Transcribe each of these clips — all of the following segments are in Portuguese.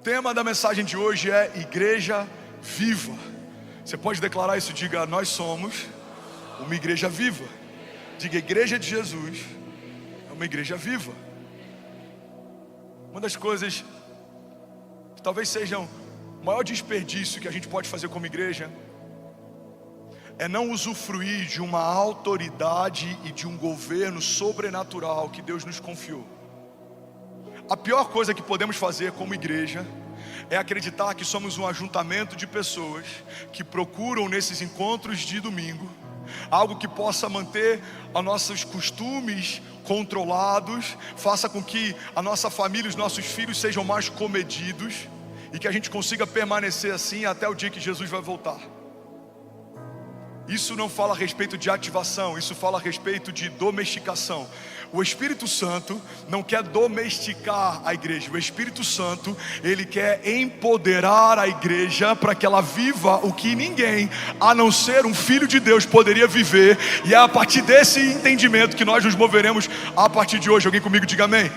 tema da mensagem de hoje é Igreja Viva. Você pode declarar isso, diga: nós somos uma igreja viva. Diga: a igreja de Jesus é uma igreja viva. Uma das coisas que talvez sejam o maior desperdício que a gente pode fazer como igreja é não usufruir de uma autoridade e de um governo sobrenatural que Deus nos confiou. A pior coisa que podemos fazer como igreja é acreditar que somos um ajuntamento de pessoas que procuram nesses encontros de domingo algo que possa manter os nossos costumes controlados, faça com que a nossa família, os nossos filhos sejam mais comedidos e que a gente consiga permanecer assim até o dia que Jesus vai voltar. Isso não fala a respeito de ativação, isso fala a respeito de domesticação. O Espírito Santo não quer domesticar a igreja. O Espírito Santo, ele quer empoderar a igreja para que ela viva o que ninguém, a não ser um filho de Deus, poderia viver. E é a partir desse entendimento que nós nos moveremos a partir de hoje. Alguém comigo diga amém.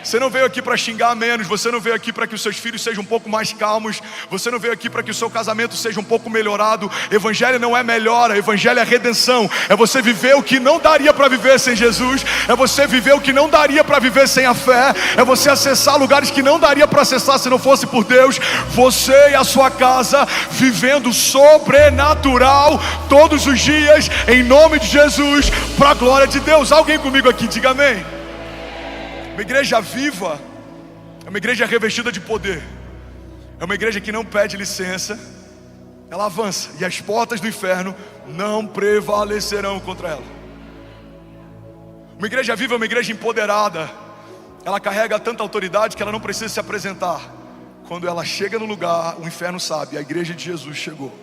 Você não veio aqui para xingar menos, você não veio aqui para que os seus filhos sejam um pouco mais calmos, você não veio aqui para que o seu casamento seja um pouco melhorado. Evangelho não é melhora, evangelho é redenção. É você viver o que não daria para viver sem Jesus, é você viver o que não daria para viver sem a fé, é você acessar lugares que não daria para acessar se não fosse por Deus. Você e a sua casa vivendo sobrenatural todos os dias, em nome de Jesus, para a glória de Deus. Alguém comigo aqui, diga amém. Uma igreja viva é uma igreja revestida de poder. É uma igreja que não pede licença, ela avança e as portas do inferno não prevalecerão contra ela. Uma igreja viva é uma igreja empoderada. Ela carrega tanta autoridade que ela não precisa se apresentar. Quando ela chega no lugar, o inferno sabe: a igreja de Jesus chegou.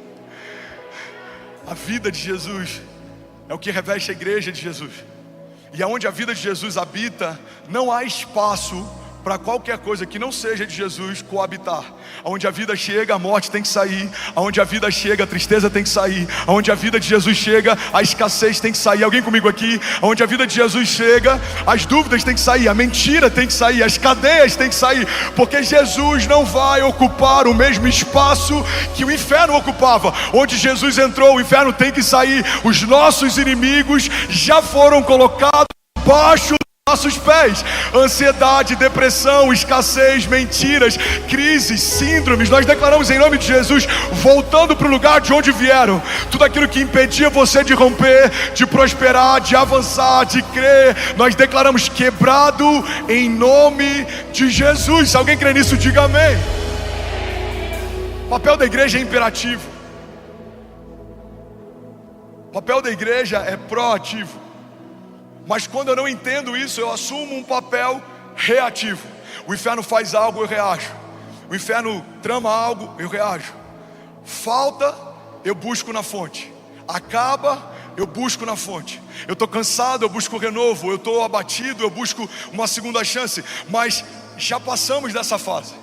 A vida de Jesus é o que reveste a igreja de Jesus. E aonde a vida de Jesus habita, não há espaço para qualquer coisa que não seja de Jesus coabitar. Aonde a vida chega, a morte tem que sair. Aonde a vida chega, a tristeza tem que sair. Aonde a vida de Jesus chega, a escassez tem que sair. Alguém comigo aqui? Aonde a vida de Jesus chega, as dúvidas tem que sair, a mentira tem que sair, as cadeias tem que sair. Porque Jesus não vai ocupar o mesmo espaço que o inferno ocupava. Onde Jesus entrou, o inferno tem que sair. Os nossos inimigos já foram colocados debaixo nossos pés. Ansiedade, depressão, escassez, mentiras, crises, síndromes, nós declaramos em nome de Jesus, voltando para o lugar de onde vieram. Tudo aquilo que impedia você de romper, de prosperar, de avançar, de crer, nós declaramos quebrado em nome de Jesus. Se alguém crê nisso, diga amém. O papel da igreja é imperativo. O papel da igreja é proativo. Mas quando eu não entendo isso, eu assumo um papel reativo. O inferno faz algo, eu reajo. O inferno trama algo, eu reajo. Falta, eu busco na fonte. Acaba, eu busco na fonte. Eu estou cansado, eu busco renovo. Eu estou abatido, eu busco uma segunda chance. Mas já passamos dessa fase.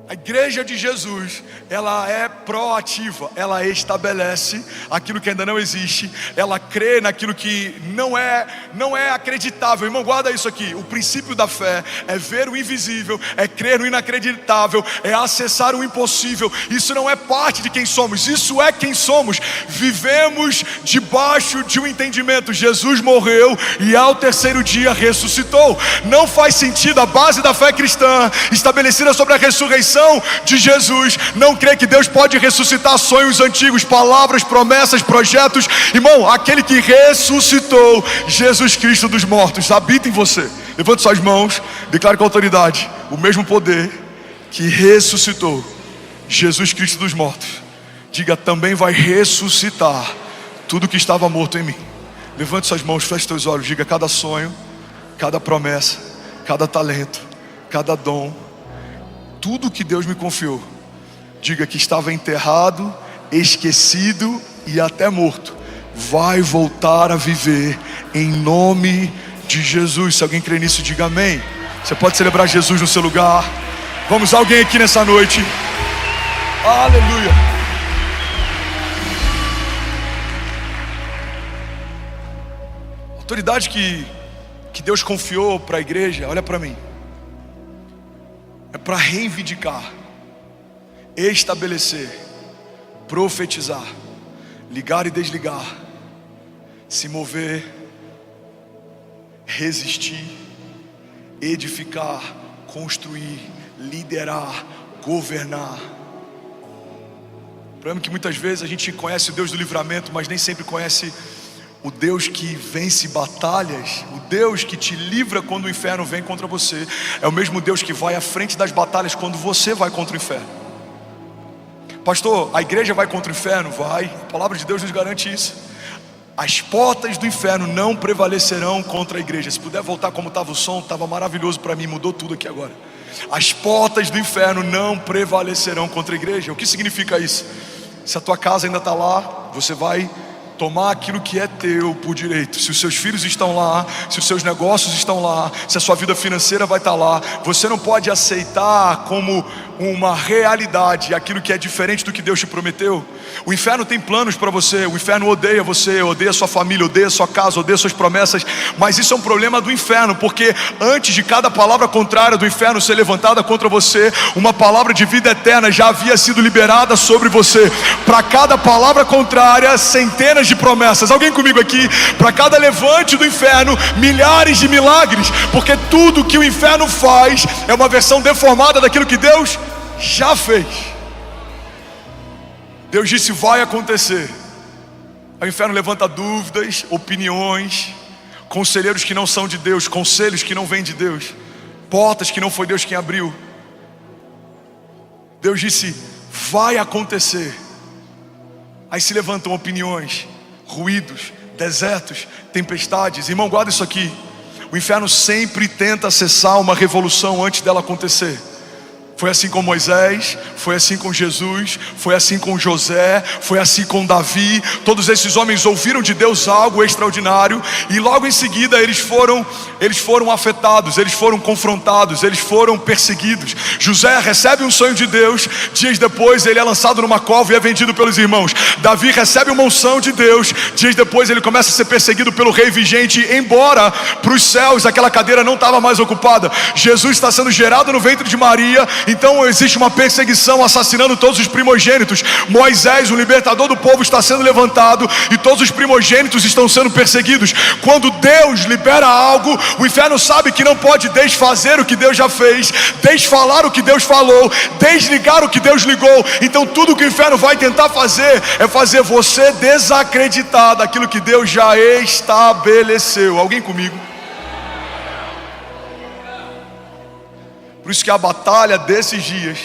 A igreja de Jesus, ela é proativa, ela estabelece aquilo que ainda não existe, ela crê naquilo que não é acreditável. Irmão, guarda isso aqui. O princípio da fé é ver o invisível, é crer no inacreditável, é acessar o impossível. Isso não é parte de quem somos, isso é quem somos. Vivemos debaixo de um entendimento: Jesus morreu e ao terceiro dia ressuscitou. Não faz sentido a base da fé cristã, estabelecida sobre a ressurreição de Jesus, não crê que Deus pode ressuscitar sonhos antigos, palavras, promessas, projetos. Irmão, aquele que ressuscitou Jesus Cristo dos mortos habita em você. Levante suas mãos, declare com autoridade: o mesmo poder que ressuscitou Jesus Cristo dos mortos, diga, também vai ressuscitar tudo que estava morto em mim. Levante suas mãos, feche seus olhos, diga: cada sonho, cada promessa, cada talento, cada dom, tudo que Deus me confiou, diga que estava enterrado, esquecido e até morto, vai voltar a viver em nome de Jesus. Se alguém crê nisso, diga amém. Você pode celebrar Jesus no seu lugar. Vamos, alguém aqui nessa noite. Aleluia. A autoridade que Deus confiou para a igreja, olha para mim. é para reivindicar, estabelecer, profetizar, ligar e desligar, se mover, resistir, edificar, construir, liderar, governar. O problema é que muitas vezes a gente conhece o Deus do livramento, mas nem sempre conhece o Deus que vence batalhas. O Deus que te livra quando o inferno vem contra você é o mesmo Deus que vai à frente das batalhas quando você vai contra o inferno. Pastor, a igreja vai contra o inferno? Vai. A palavra de Deus nos garante isso. As portas do inferno não prevalecerão contra a igreja. Se puder voltar como estava o som, estava maravilhoso para mim, mudou tudo aqui agora. As portas do inferno não prevalecerão contra a igreja. O que significa isso? Se a tua casa ainda está lá, você vai tomar aquilo que é teu por direito. Se os seus filhos estão lá, se os seus negócios estão lá, se a sua vida financeira vai estar lá, você não pode aceitar como uma realidade aquilo que é diferente do que Deus te prometeu. O inferno tem planos para você, o inferno odeia você, odeia sua família, odeia sua casa, odeia suas promessas, mas isso é um problema do inferno, porque antes de cada palavra contrária do inferno ser levantada contra você, uma palavra de vida eterna já havia sido liberada sobre você. Para cada palavra contrária, centenas de promessas. Alguém comigo aqui? Para cada levante do inferno, milhares de milagres, porque tudo que o inferno faz é uma versão deformada daquilo que Deus já fez. Deus disse: vai acontecer. O inferno levanta dúvidas, opiniões, conselheiros que não são de Deus, conselhos que não vêm de Deus, portas que não foi Deus quem abriu. Deus disse: vai acontecer. Aí se levantam opiniões, ruídos, desertos, tempestades. Irmão, guarda isso aqui. O inferno sempre tenta acessar uma revolução antes dela acontecer. Foi assim com Moisés, foi assim com Jesus, foi assim com José, foi assim com Davi. Todos esses homens ouviram de Deus algo extraordinário e logo em seguida eles foram afetados, eles foram confrontados, eles foram perseguidos. José recebe um sonho de Deus, dias depois ele é lançado numa cova e é vendido pelos irmãos. Davi recebe uma unção de Deus, dias depois ele começa a ser perseguido pelo rei vigente, embora para os céus aquela cadeira não estava mais ocupada. Jesus está sendo gerado no ventre de Maria. Então existe uma perseguição, assassinando todos os primogênitos. Moisés, o libertador do povo, está sendo levantado e todos os primogênitos estão sendo perseguidos. Quando Deus libera algo, o inferno sabe que não pode desfazer o que Deus já fez, desfalar o que Deus falou, desligar o que Deus ligou. Então tudo que o inferno vai tentar fazer é fazer você desacreditar daquilo que Deus já estabeleceu. Alguém comigo? Por isso que a batalha desses dias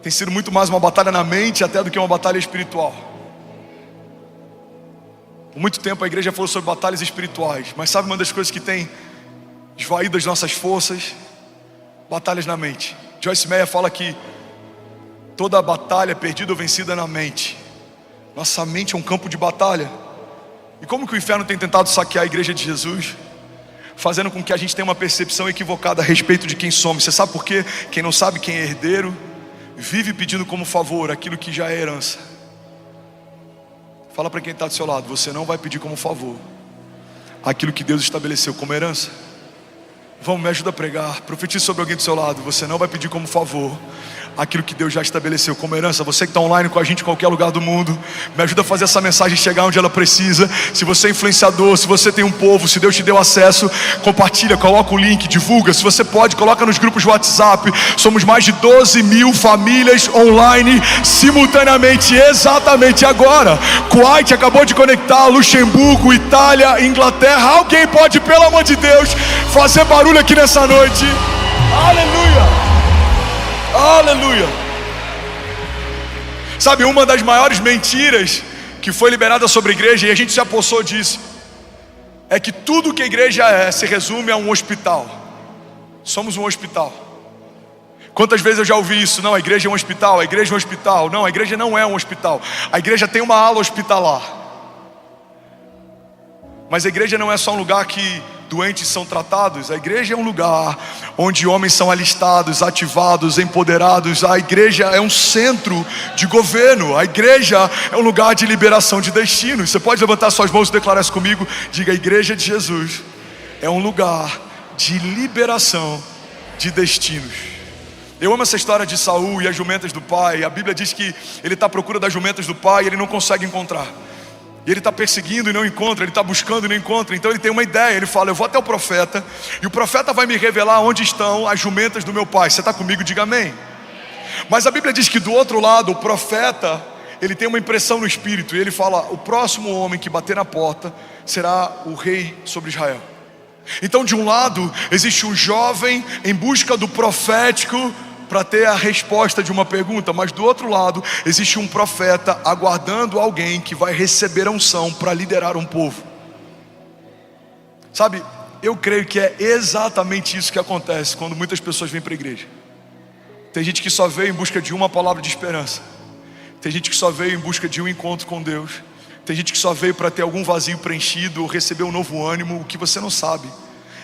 tem sido muito mais uma batalha na mente até do que uma batalha espiritual. Por muito tempo a igreja falou sobre batalhas espirituais, mas sabe uma das coisas que tem esvaído as nossas forças? Batalhas na mente. Joyce Meyer fala que toda batalha é perdida ou vencida na mente. Nossa mente é um campo de batalha. E como que o inferno tem tentado saquear a igreja de Jesus? Fazendo com que a gente tenha uma percepção equivocada a respeito de quem somos. Você sabe por quê? Quem não sabe quem é herdeiro vive pedindo como favor aquilo que já é herança. Fala para quem está do seu lado: você não vai pedir como favor aquilo que Deus estabeleceu como herança. Vamos, me ajuda a pregar. Profetize sobre alguém do seu lado: você não vai pedir como favor aquilo que Deus já estabeleceu como herança. Você que está online com a gente em qualquer lugar do mundo, me ajuda a fazer essa mensagem chegar onde ela precisa. Se você é influenciador, se você tem um povo, se Deus te deu acesso, compartilha, coloca o link, divulga. Se você pode, coloca nos grupos de WhatsApp. Somos mais de 12 mil famílias online simultaneamente, exatamente agora. Kuwait acabou de conectar, Luxemburgo, Itália, Inglaterra. Alguém pode, pelo amor de Deus, fazer barulho aqui nessa noite? Aleluia! Aleluia! Sabe, uma das maiores mentiras que foi liberada sobre a igreja, e a gente se apossou disso, é que tudo que a igreja é se resume a um hospital. Somos um hospital. Quantas vezes eu já ouvi isso? Não, a igreja é um hospital, a igreja é um hospital. Não, a igreja não é um hospital. A igreja tem uma ala hospitalar. Mas a igreja não é só um lugar que doentes são tratados. A igreja é um lugar onde homens são alistados, ativados, empoderados. A igreja é um centro de governo. A igreja é um lugar de liberação de destinos. Você pode levantar suas mãos e declarar isso comigo? Diga: a igreja de Jesus é um lugar de liberação de destinos. Eu amo essa história de Saul e as jumentas do pai. A Bíblia diz que ele está à procura das jumentas do pai e ele não consegue encontrar. E ele está perseguindo e não encontra, ele está buscando e não encontra. Então ele tem uma ideia, ele fala: eu vou até o profeta, e o profeta vai me revelar onde estão as jumentas do meu pai. Você está comigo? Diga amém. Mas a Bíblia diz que do outro lado, o profeta, ele tem uma impressão no espírito, e ele fala: o próximo homem que bater na porta será o rei sobre Israel. Então de um lado, existe um jovem em busca do profético para ter a resposta de uma pergunta, mas do outro lado existe um profeta aguardando alguém que vai receber a unção para liderar um povo. Sabe, eu creio que é exatamente isso que acontece quando muitas pessoas vêm para a igreja. Tem gente que só veio em busca de uma palavra de esperança, tem gente que só veio em busca de um encontro com Deus, tem gente que só veio para ter algum vazio preenchido ou receber um novo ânimo. O que você não sabe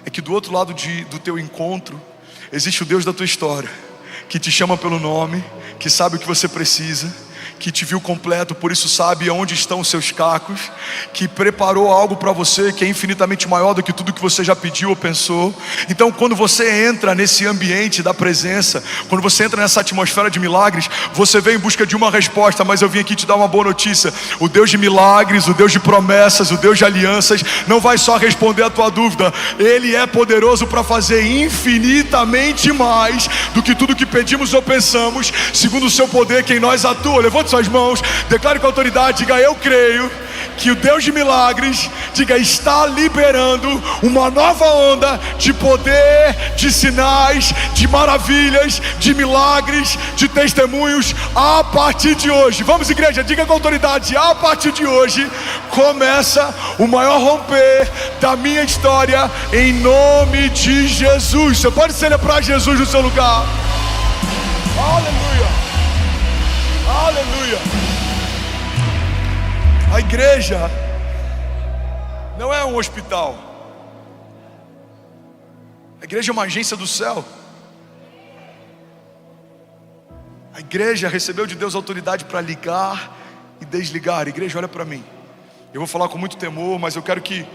é que do outro lado do teu encontro existe o Deus da tua história, que te chama pelo nome, que sabe o que você precisa, que te viu completo, por isso sabe aonde estão os seus cacos, que preparou algo para você que é infinitamente maior do que tudo que você já pediu ou pensou. Então quando você entra nesse ambiente da presença, quando você entra nessa atmosfera de milagres, você vem em busca de uma resposta, mas eu vim aqui te dar uma boa notícia: o Deus de milagres, o Deus de promessas, o Deus de alianças, não vai só responder a tua dúvida, Ele é poderoso para fazer infinitamente mais do que tudo que pedimos ou pensamos, segundo o seu poder que em nós atua. Levante suas mãos, declare com autoridade, diga: eu creio que o Deus de milagres, diga, está liberando uma nova onda de poder, de sinais, de maravilhas, de milagres, de testemunhos a partir de hoje. Vamos, igreja, diga com autoridade: a partir de hoje começa o maior romper da minha história, em nome de Jesus. Você pode celebrar Jesus no seu lugar. Aleluia. Aleluia. A igreja não é um hospital. A igreja é uma agência do céu. A igreja recebeu de Deus autoridade para ligar e desligar. A igreja, olha para mim. Eu vou falar com muito temor, mas eu quero que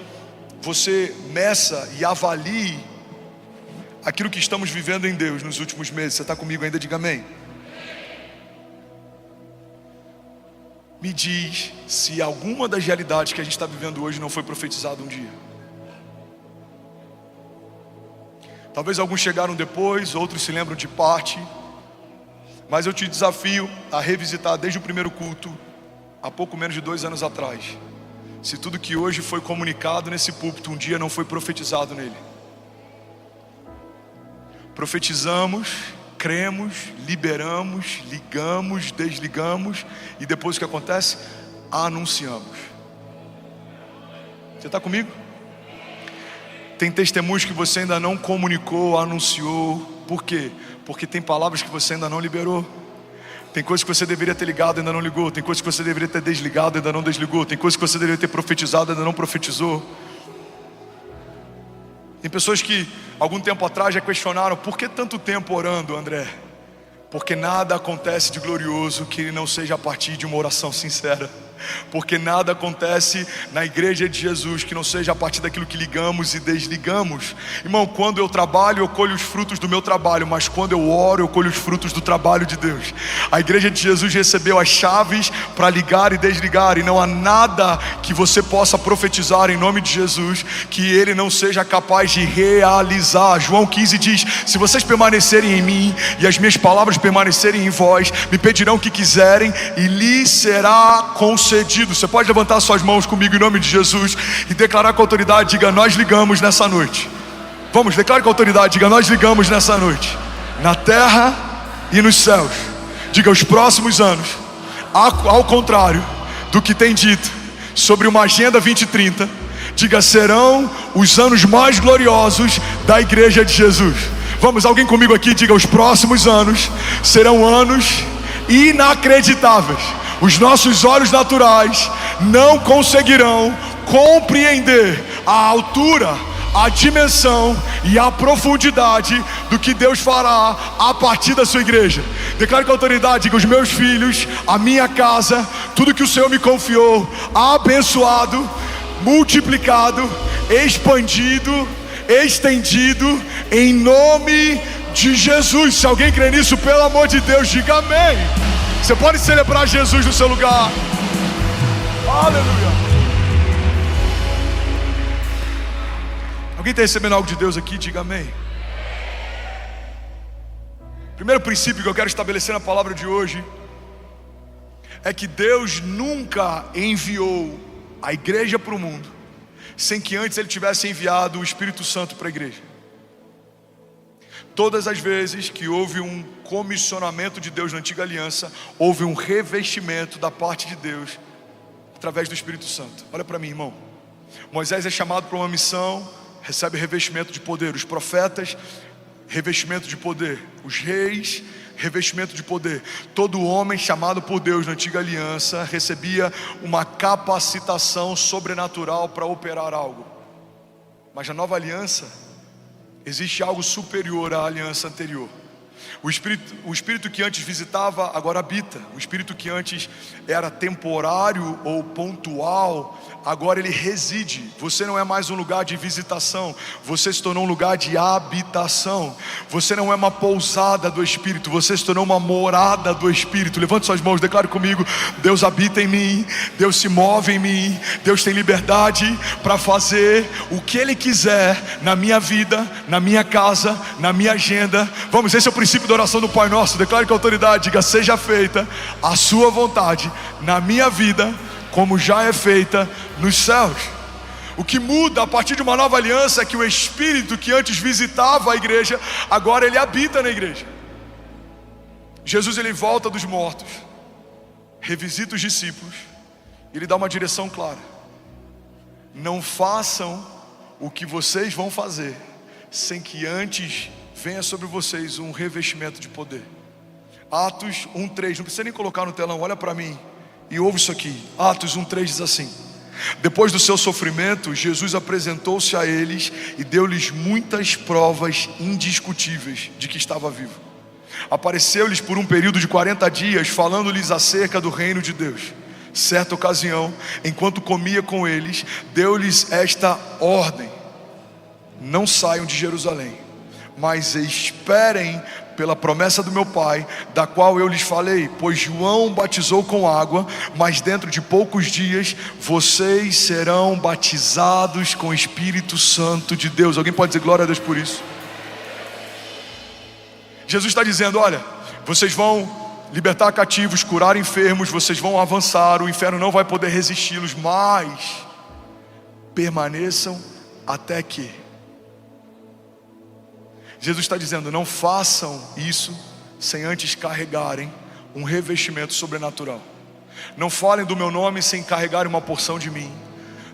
você meça e avalie aquilo que estamos vivendo em Deus nos últimos meses. Você está comigo ainda? Diga amém. Me diz se alguma das realidades que a gente está vivendo hoje não foi profetizado um dia. Talvez alguns chegaram depois, outros se lembram de parte, mas eu te desafio a revisitar desde o primeiro culto, há pouco menos de 2 anos atrás, se tudo que hoje foi comunicado nesse púlpito um dia não foi profetizado nele. Profetizamos, cremos, liberamos, ligamos, desligamos, e depois o que acontece? Anunciamos. Você está comigo? Tem testemunhos que você ainda não comunicou, anunciou. Por quê? Porque tem palavras que você ainda não liberou. Tem coisas que você deveria ter ligado e ainda não ligou. Tem coisas que você deveria ter desligado e ainda não desligou. Tem coisas que você deveria ter profetizado e ainda não profetizou. Tem pessoas que algum tempo atrás já questionaram: por que tanto tempo orando, André? Porque nada acontece de glorioso que não seja a partir de uma oração sincera. Porque nada acontece na igreja de Jesus que não seja a partir daquilo que ligamos e desligamos. Irmão, quando eu trabalho, eu colho os frutos do meu trabalho, mas quando eu oro, eu colho os frutos do trabalho de Deus. A igreja de Jesus recebeu as chaves para ligar e desligar, e não há nada que você possa profetizar em nome de Jesus que Ele não seja capaz de realizar. João 15 diz: se vocês permanecerem em mim e as minhas palavras permanecerem em vós, me pedirão o que quiserem e lhes será concedido. Você pode levantar suas mãos comigo em nome de Jesus e declarar com autoridade, diga: nós ligamos nessa noite. Vamos, declare com autoridade, diga: nós ligamos nessa noite, na terra e nos céus. Diga: os próximos anos, ao contrário do que tem dito sobre uma agenda 2030, diga: serão os anos mais gloriosos da igreja de Jesus. Vamos, alguém comigo aqui, diga: os próximos anos serão anos inacreditáveis. Os nossos olhos naturais não conseguirão compreender a altura, a dimensão e a profundidade do que Deus fará a partir da sua igreja. Declare com autoridade, diga: os meus filhos, a minha casa, tudo que o Senhor me confiou, abençoado, multiplicado, expandido, estendido, em nome de Jesus. Se alguém crê nisso, pelo amor de Deus, diga amém. Você pode celebrar Jesus no seu lugar. Aleluia. Alguém está recebendo algo de Deus aqui? Diga amém. Primeiro princípio que eu quero estabelecer na palavra de hoje é que Deus nunca enviou a igreja para o mundo sem que antes Ele tivesse enviado o Espírito Santo para a igreja. Todas as vezes que houve um comissionamento de Deus na antiga aliança, houve um revestimento da parte de Deus através do Espírito Santo. Olha para mim, irmão. Moisés é chamado para uma missão, recebe revestimento de poder. Os profetas, revestimento de poder. Os reis, revestimento de poder. Todo homem chamado por Deus na antiga aliança recebia uma capacitação sobrenatural para operar algo. Mas na nova aliança existe algo superior à aliança anterior. O Espírito que antes visitava, agora habita. O Espírito que antes era temporário ou pontual, agora ele reside. Você não é mais um lugar de visitação, você se tornou um lugar de habitação. Você não é uma pousada do Espírito, você se tornou uma morada do Espírito. Levante suas mãos, declare comigo: Deus habita em mim, Deus se move em mim, Deus tem liberdade para fazer o que Ele quiser na minha vida, na minha casa, na minha agenda. Vamos, esse é o princípio da oração do Pai Nosso. Declare com autoridade, diga: seja feita a sua vontade na minha vida, como já é feita nos céus. O que muda a partir de uma nova aliança é que o Espírito que antes visitava a igreja, agora ele habita na igreja. Jesus, ele volta dos mortos, revisita os discípulos, e ele dá uma direção clara: não façam o que vocês vão fazer sem que antes venha sobre vocês um revestimento de poder. Atos 1:3, não precisa nem colocar no telão, olha para mim e ouve isso aqui. Atos 1:3 diz assim: depois do seu sofrimento, Jesus apresentou-se a eles e deu-lhes muitas provas indiscutíveis de que estava vivo. Apareceu-lhes por um período de 40 dias, falando-lhes acerca do reino de Deus. Certa ocasião, enquanto comia com eles, deu-lhes esta ordem: não saiam de Jerusalém, mas esperem pela promessa do meu Pai, da qual eu lhes falei. Pois João batizou com água, mas dentro de poucos dias vocês serão batizados com o Espírito Santo de Deus. Alguém pode dizer glória a Deus por isso? Jesus está dizendo: olha, vocês vão libertar cativos, curar enfermos, vocês vão avançar, o inferno não vai poder resisti-los, mas permaneçam até que. Jesus está dizendo: não façam isso sem antes carregarem um revestimento sobrenatural. Não falem do meu nome sem carregarem uma porção de mim.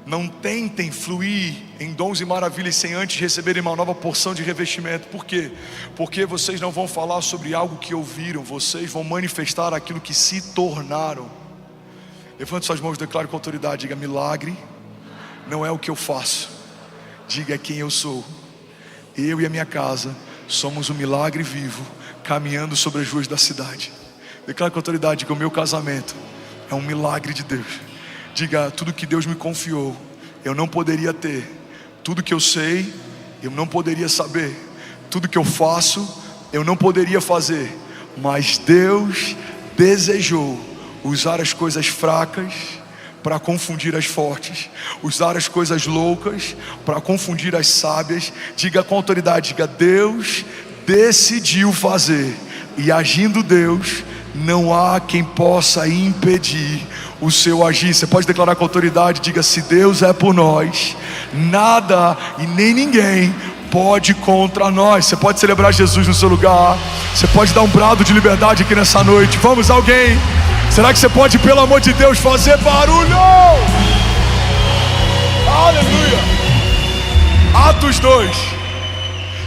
Não tentem fluir em dons e maravilhas sem antes receberem uma nova porção de revestimento. Por quê? Porque vocês não vão falar sobre algo que ouviram, vocês vão manifestar aquilo que se tornaram. Levante suas mãos e declare com autoridade, diga: milagre não é o que eu faço, diga: é quem eu sou. Eu e a minha casa somos um milagre vivo, caminhando sobre as ruas da cidade. Declare com autoridade que o meu casamento é um milagre de Deus. Diga: tudo que Deus me confiou, eu não poderia ter. Tudo que eu sei, eu não poderia saber. Tudo que eu faço, eu não poderia fazer. Mas Deus desejou usar as coisas fracas para confundir as fortes, usar as coisas loucas para confundir as sábias. Diga com autoridade, diga: Deus decidiu fazer, e agindo Deus, não há quem possa impedir o seu agir. Você pode declarar com autoridade, diga: se Deus é por nós, nada e nem ninguém pode contra nós. Você pode celebrar Jesus no seu lugar, você pode dar um brado de liberdade aqui nessa noite. Vamos, alguém? Será que você pode, pelo amor de Deus, fazer barulho? Aleluia. Atos 2.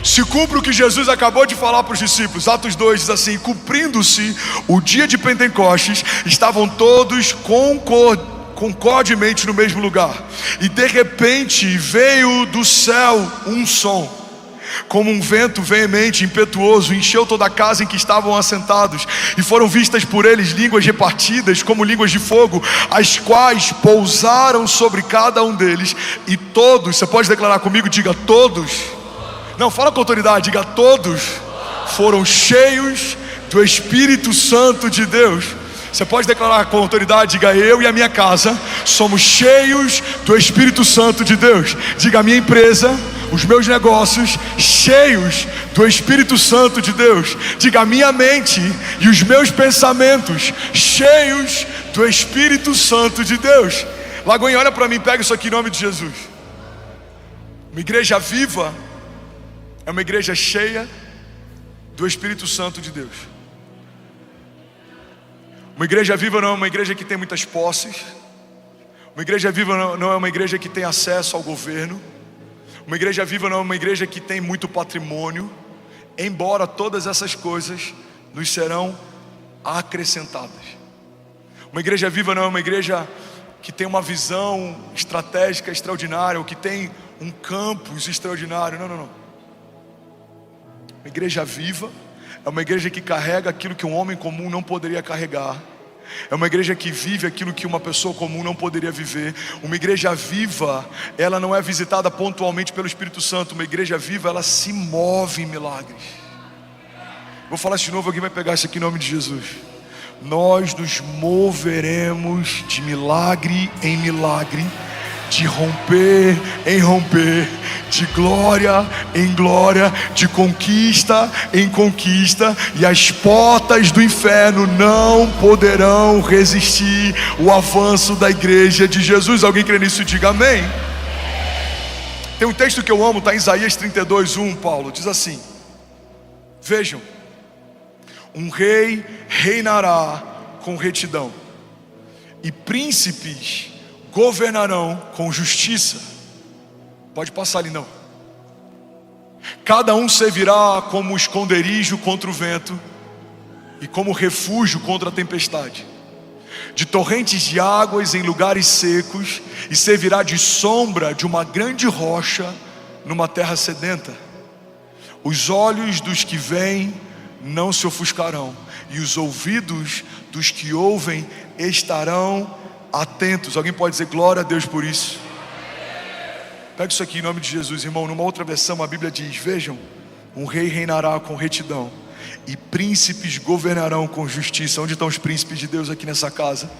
Se cumpre o que Jesus acabou de falar para os discípulos. Atos 2 diz assim: cumprindo-se o dia de Pentecostes, estavam todos concordemente no mesmo lugar. E de repente veio do céu um som, como um vento veemente, impetuoso, encheu toda a casa em que estavam assentados. E foram vistas por eles línguas repartidas como línguas de fogo, as quais pousaram sobre cada um deles. E todos, você pode declarar comigo, diga: todos. Não, fala com autoridade, diga: todos foram cheios do Espírito Santo de Deus. Você pode declarar com autoridade, diga: eu e a minha casa somos cheios do Espírito Santo de Deus. Diga: a minha empresa, os meus negócios, cheios do Espírito Santo de Deus. Diga: a minha mente e os meus pensamentos, cheios do Espírito Santo de Deus. Lagoinha, olha para mim, pega isso aqui em nome de Jesus. Uma igreja viva é uma igreja cheia do Espírito Santo de Deus. Uma igreja viva não é uma igreja que tem muitas posses. Uma igreja viva não é uma igreja que tem acesso ao governo. Uma igreja viva não é uma igreja que tem muito patrimônio. Embora todas essas coisas nos serão acrescentadas. Uma igreja viva não é uma igreja que tem uma visão estratégica extraordinária, ou que tem um campus extraordinário. Não. Uma igreja viva é uma igreja que carrega aquilo que um homem comum não poderia carregar. É uma igreja que vive aquilo que uma pessoa comum não poderia viver. Uma igreja viva, ela não é visitada pontualmente pelo Espírito Santo. Uma igreja viva, ela se move em milagres. Vou falar isso de novo, alguém vai pegar isso aqui em nome de Jesus. Nós nos moveremos de milagre em milagre, de romper em romper, de glória em glória, de conquista em conquista, e as portas do inferno não poderão resistir o avanço da igreja de Jesus. Alguém crê nisso? Diga amém. Tem um texto que eu amo, está em Isaías 32:1. Paulo diz assim: vejam, um rei reinará com retidão, e príncipes governarão com justiça. Pode passar ali não. Cada um servirá como esconderijo contra o vento e como refúgio contra a tempestade, de torrentes de águas em lugares secos, e servirá de sombra de uma grande rocha numa terra sedenta. Os olhos dos que veem não se ofuscarão, e os ouvidos dos que ouvem estarão atentos. Alguém pode dizer glória a Deus por isso? Pega isso aqui em nome de Jesus, irmão. Numa outra versão a Bíblia diz: vejam, um rei reinará com retidão, e príncipes governarão com justiça. Onde estão os príncipes de Deus aqui nessa casa?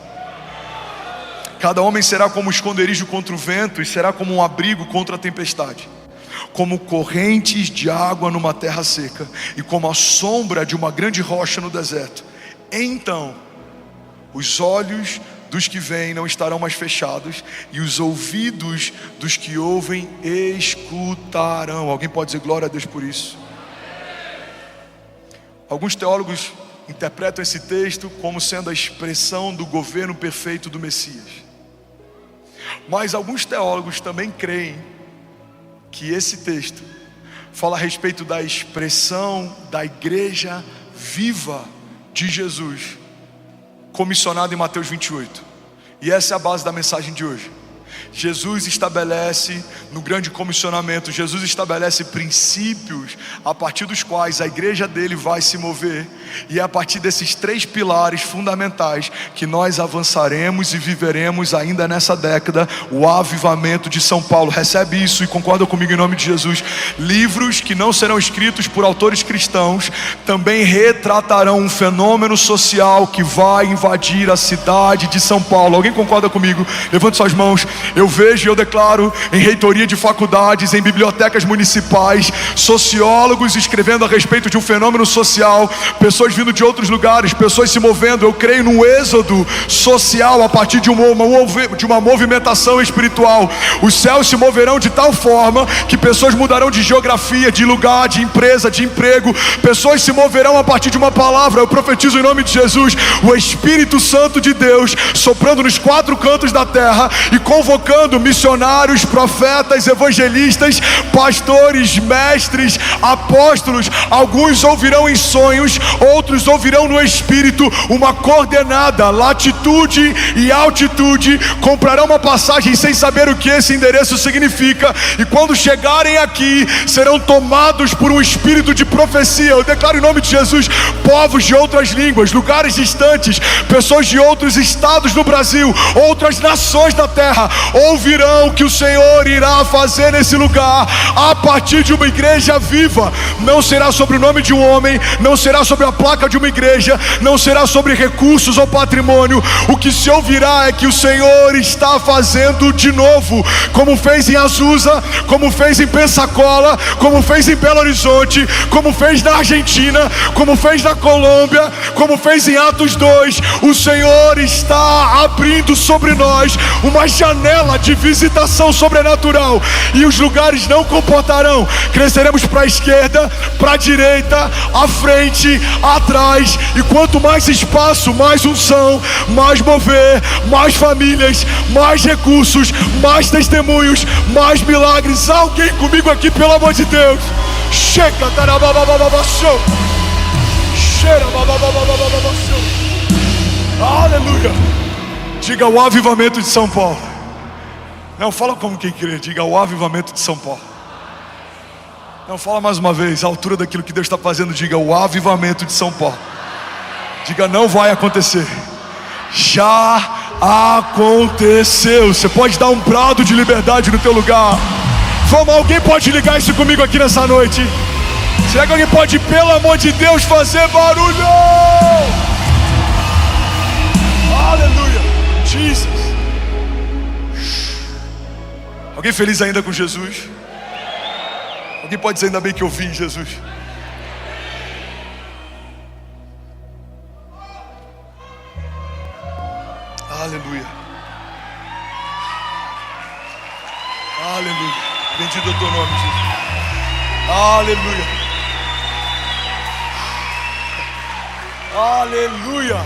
Cada homem será como esconderijo contra o vento, e será como um abrigo contra a tempestade, como correntes de água numa terra seca, e como a sombra de uma grande rocha no deserto. Então os olhos dos que veem não estarão mais fechados, e os ouvidos dos que ouvem escutarão. Alguém pode dizer glória a Deus por isso? Alguns teólogos interpretam esse texto como sendo a expressão do governo perfeito do Messias, mas alguns teólogos também creem que esse texto fala a respeito da expressão da igreja viva de Jesus, comissionado em Mateus 28. E essa é a base da mensagem de hoje. Jesus estabelece, no grande comissionamento, Jesus estabelece princípios a partir dos quais a igreja dele vai se mover, e é a partir desses 3 pilares fundamentais que nós avançaremos e viveremos ainda nessa década o avivamento de São Paulo. Recebe isso e concorda comigo em nome de Jesus. Livros que não serão escritos por autores cristãos também retratarão um fenômeno social que vai invadir a cidade de São Paulo. Alguém concorda comigo? Levante suas mãos. Eu vejo e eu declaro em reitoria de faculdades, em bibliotecas municipais, sociólogos escrevendo a respeito de um fenômeno social, pessoas vindo de outros lugares, pessoas se movendo. Eu creio num êxodo social a partir de uma movimentação espiritual. Os céus se moverão de tal forma que pessoas mudarão de geografia, de lugar, de empresa, de emprego. Pessoas se moverão a partir de uma palavra. Eu profetizo em nome de Jesus, o Espírito Santo de Deus soprando nos 4 cantos da terra e convocando missionários, profetas, evangelistas, pastores, mestres, apóstolos. Alguns ouvirão em sonhos, outros ouvirão no Espírito uma coordenada, latitude e altitude. Comprarão uma passagem sem saber o que esse endereço significa, e quando chegarem aqui serão tomados por um espírito de profecia. Eu declaro em nome de Jesus, povos de outras línguas, lugares distantes, pessoas de outros estados no Brasil, outras nações da terra, ouvirão o que o Senhor irá fazer nesse lugar, a partir de uma igreja viva. Não será sobre o nome de um homem, não será sobre a placa de uma igreja, não será sobre recursos ou patrimônio. O que se ouvirá é que o Senhor está fazendo de novo, como fez em Azusa, como fez em Pensacola, como fez em Belo Horizonte, como fez na Argentina, como fez na Colômbia, como fez em Atos 2. O Senhor está abrindo sobre nós uma janela de visitação sobrenatural, e os lugares não comportarão. Cresceremos para a esquerda, para a direita, à frente, atrás, e quanto mais espaço, mais unção, mais mover, mais famílias, mais recursos, mais testemunhos, mais milagres. Alguém comigo aqui, pelo amor de Deus? Chega, aleluia. Diga o avivamento de São Paulo. Não, fala como quem crê. Diga o avivamento de São Paulo. Não, fala mais uma vez, a altura daquilo que Deus está fazendo. Diga o avivamento de São Paulo. Diga, não vai acontecer, já aconteceu. Você pode dar um brado de liberdade no teu lugar. Vamos, alguém pode ligar isso comigo aqui nessa noite? Será que alguém pode, pelo amor de Deus, fazer barulho? Aleluia, Jesus. Alguém feliz ainda com Jesus? Alguém pode dizer, ainda bem que eu vi Jesus? Aleluia. Aleluia. Bendito é o teu nome, Jesus. Aleluia. Aleluia.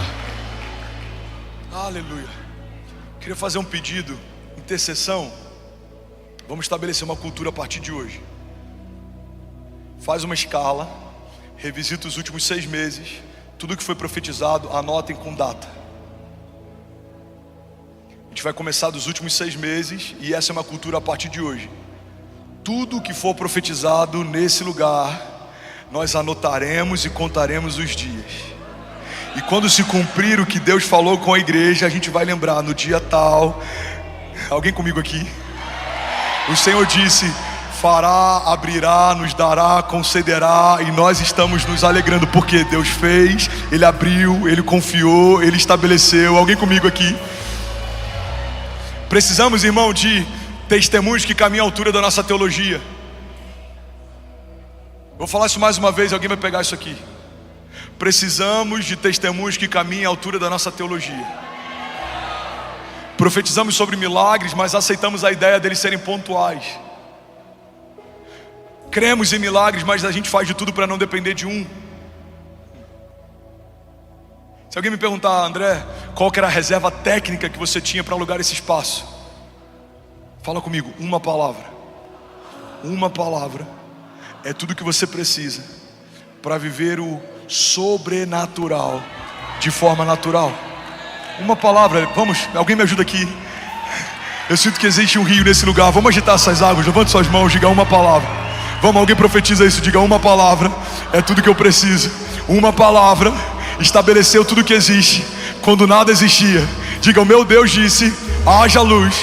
Aleluia. Queria fazer um pedido, intercessão. Vamos estabelecer uma cultura a partir de hoje. Faz uma escala, revisita os últimos 6 meses, tudo que foi profetizado, anotem com data. A gente vai começar dos últimos 6 meses, e essa é uma cultura a partir de hoje. Tudo que for profetizado nesse lugar, nós anotaremos e contaremos os dias. E quando se cumprir o que Deus falou com a igreja, a gente vai lembrar, no dia tal. Alguém comigo aqui? O Senhor disse: fará, abrirá, nos dará, concederá, e nós estamos nos alegrando, porque Deus fez, Ele abriu, Ele confiou, Ele estabeleceu. Alguém comigo aqui? Precisamos, irmão, de testemunhos que caminham à altura da nossa teologia. Vou falar isso mais uma vez, alguém vai pegar isso aqui. Precisamos de testemunhos que caminhem à altura da nossa teologia. Profetizamos sobre milagres, mas aceitamos a ideia deles serem pontuais. Cremos em milagres, mas a gente faz de tudo para não depender de um. Se alguém me perguntar, André, qual que era a reserva técnica que você tinha para alugar esse espaço? Fala comigo, uma palavra. Uma palavra é tudo que você precisa para viver o sobrenatural de forma natural. Uma palavra, vamos, alguém me ajuda aqui. Eu sinto que existe um rio nesse lugar. Vamos agitar essas águas, levante suas mãos, diga uma palavra. Vamos, alguém profetiza isso, diga uma palavra é tudo que eu preciso. Uma palavra estabeleceu tudo que existe quando nada existia. Diga, o meu Deus disse, haja luz,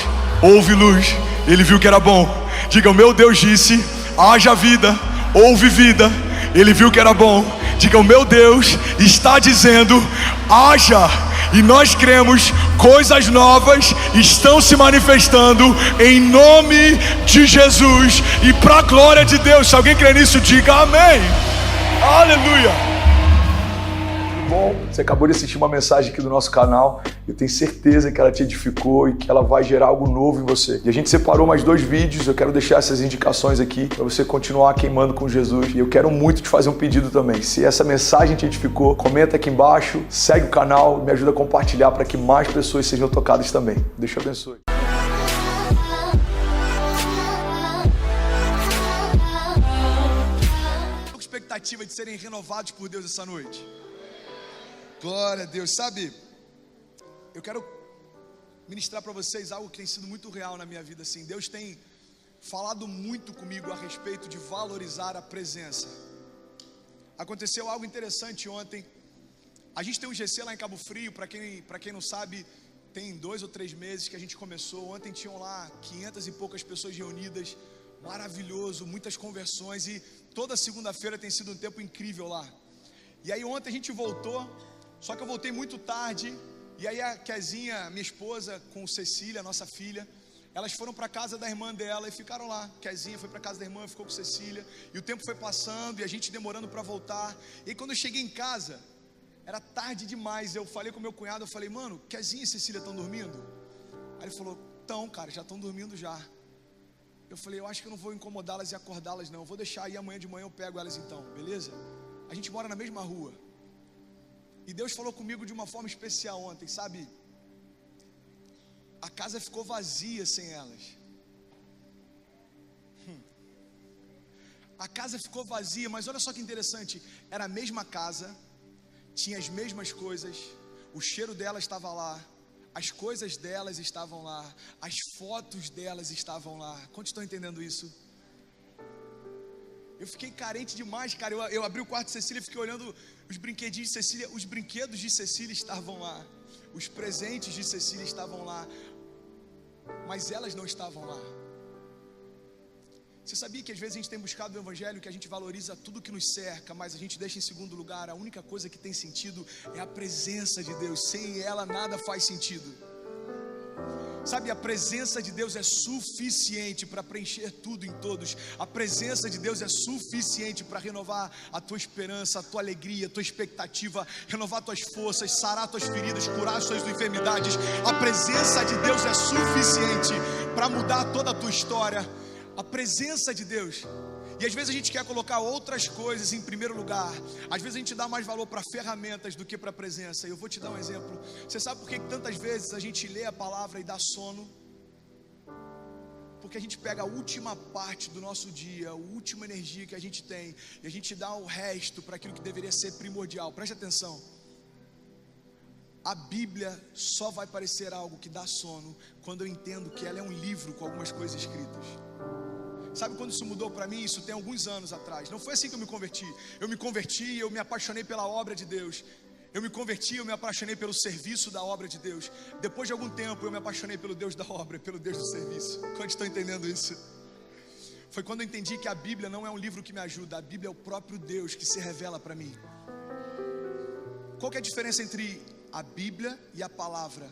houve luz, Ele viu que era bom. Diga, o meu Deus disse, haja vida, houve vida, Ele viu que era bom. Diga, o meu Deus está dizendo, haja. E nós cremos, coisas novas estão se manifestando em nome de Jesus e para a glória de Deus. Se alguém crê nisso, diga amém. Aleluia. Bom, você acabou de assistir uma mensagem aqui do nosso canal. Eu tenho certeza que ela te edificou e que ela vai gerar algo novo em você. E a gente separou mais 2 vídeos. Eu quero deixar essas indicações aqui para você continuar queimando com Jesus. E eu quero muito te fazer um pedido também. Se essa mensagem te edificou, comenta aqui embaixo, segue o canal, me ajuda a compartilhar para que mais pessoas sejam tocadas também. Deus te abençoe. Estou com expectativa de serem renovados por Deus essa noite. Glória a Deus. Sabe, eu quero ministrar para vocês algo que tem sido muito real na minha vida. Assim, Deus tem falado muito comigo a respeito de valorizar a presença. Aconteceu algo interessante ontem. A gente tem um GC lá em Cabo Frio. Para quem não sabe, tem 2 ou 3 meses que a gente começou. Ontem tinham lá 500 e poucas pessoas reunidas, maravilhoso, muitas conversões, e toda segunda-feira tem sido um tempo incrível lá. E aí ontem a gente voltou, só que eu voltei muito tarde, e aí a Kezinha, minha esposa, com Cecília, nossa filha, elas foram para a casa da irmã dela e ficaram lá. Kezinha foi para a casa da irmã, ficou com Cecília, e o tempo foi passando, e a gente demorando para voltar. E aí, quando eu cheguei em casa, era tarde demais. Eu falei com meu cunhado, eu falei: mano, Kezinha e Cecília estão dormindo? Aí ele falou: estão, cara, já estão dormindo já. Eu falei: eu acho que eu não vou incomodá-las e acordá-las não, eu vou deixar aí, amanhã de manhã eu pego elas então, beleza? A gente mora na mesma rua. E Deus falou comigo de uma forma especial ontem, sabe? A casa ficou vazia sem elas. A casa ficou vazia, mas olha só que interessante. Era a mesma casa, tinha as mesmas coisas, o cheiro delas estava lá, as coisas delas estavam lá, as fotos delas estavam lá. Quantos estão entendendo isso? Eu fiquei carente demais, cara. Eu abri o quarto de Cecília e fiquei olhando os brinquedinhos de Cecília. Os brinquedos de Cecília estavam lá, os presentes de Cecília estavam lá, mas elas não estavam lá. Você sabia que às vezes a gente tem buscado o evangelho, que a gente valoriza tudo que nos cerca, mas a gente deixa em segundo lugar a única coisa que tem sentido é a presença de Deus. Sem ela nada faz sentido. Sabe, a presença de Deus é suficiente para preencher tudo em todos. A presença de Deus é suficiente para renovar a tua esperança, a tua alegria, a tua expectativa, renovar tuas forças, sarar tuas feridas, curar as tuas enfermidades. A presença de Deus é suficiente para mudar toda a tua história. A presença de Deus. E às vezes a gente quer colocar outras coisas em primeiro lugar. Às vezes a gente dá mais valor para ferramentas do que para a presença. Eu vou te dar um exemplo. Você sabe por que tantas vezes a gente lê a palavra e dá sono? Porque a gente pega a última parte do nosso dia, a última energia que a gente tem, e a gente dá o resto para aquilo que deveria ser primordial. Preste atenção. A Bíblia só vai parecer algo que dá sono quando eu entendo que ela é um livro com algumas coisas escritas. Sabe quando isso mudou para mim? Isso tem alguns anos atrás. Não foi assim que eu me converti. Eu me converti e eu me apaixonei pela obra de Deus. Eu me converti, eu me apaixonei pelo serviço da obra de Deus. Depois de algum tempo eu me apaixonei pelo Deus da obra, pelo Deus do serviço. Quantos estão entendendo isso? Foi quando eu entendi que a Bíblia não é um livro que me ajuda. A Bíblia é o próprio Deus que se revela para mim. Qual que é a diferença entre a Bíblia e a palavra?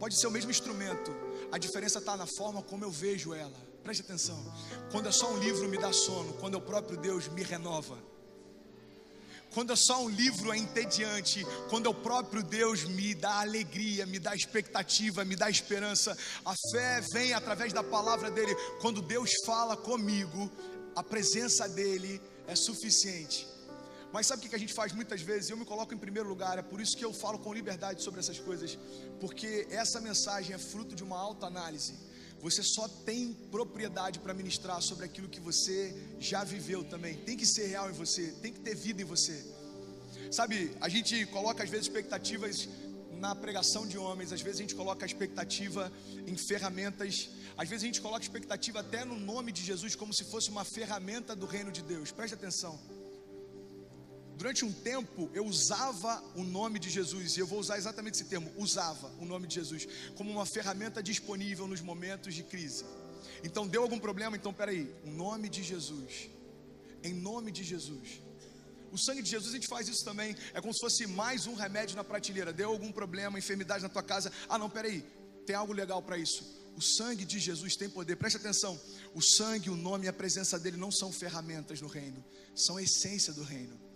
Pode ser o mesmo instrumento. A diferença está na forma como eu vejo ela. Preste atenção. Quando é só um livro me dá sono. Quando é o próprio Deus me renova. Quando é só um livro é entediante. Quando é o próprio Deus me dá alegria, me dá expectativa, me dá esperança. A fé vem através da palavra dele. Quando Deus fala comigo, a presença dele é suficiente. Mas sabe o que a gente faz muitas vezes? Eu me coloco em primeiro lugar. É por isso que eu falo com liberdade sobre essas coisas. Porque essa mensagem é fruto de uma autoanálise. Você só tem propriedade para ministrar sobre aquilo que você já viveu também. Tem que ser real em você, tem que ter vida em você. Sabe, a gente coloca às vezes expectativas na pregação de homens. Às vezes a gente coloca a expectativa em ferramentas. Às vezes a gente coloca expectativa até no nome de Jesus, como se fosse uma ferramenta do reino de Deus. Preste atenção. Durante um tempo eu usava o nome de Jesus, e eu vou usar exatamente esse termo, usava o nome de Jesus como uma ferramenta disponível nos momentos de crise. Então deu algum problema, então peraí, o nome de Jesus, em nome de Jesus. O sangue de Jesus, a gente faz isso também, é como se fosse mais um remédio na prateleira. Deu algum problema, enfermidade na tua casa, não, peraí, tem algo legal para isso. O sangue de Jesus tem poder, preste atenção. O sangue, o nome e a presença dele não são ferramentas no reino, são a essência do reino.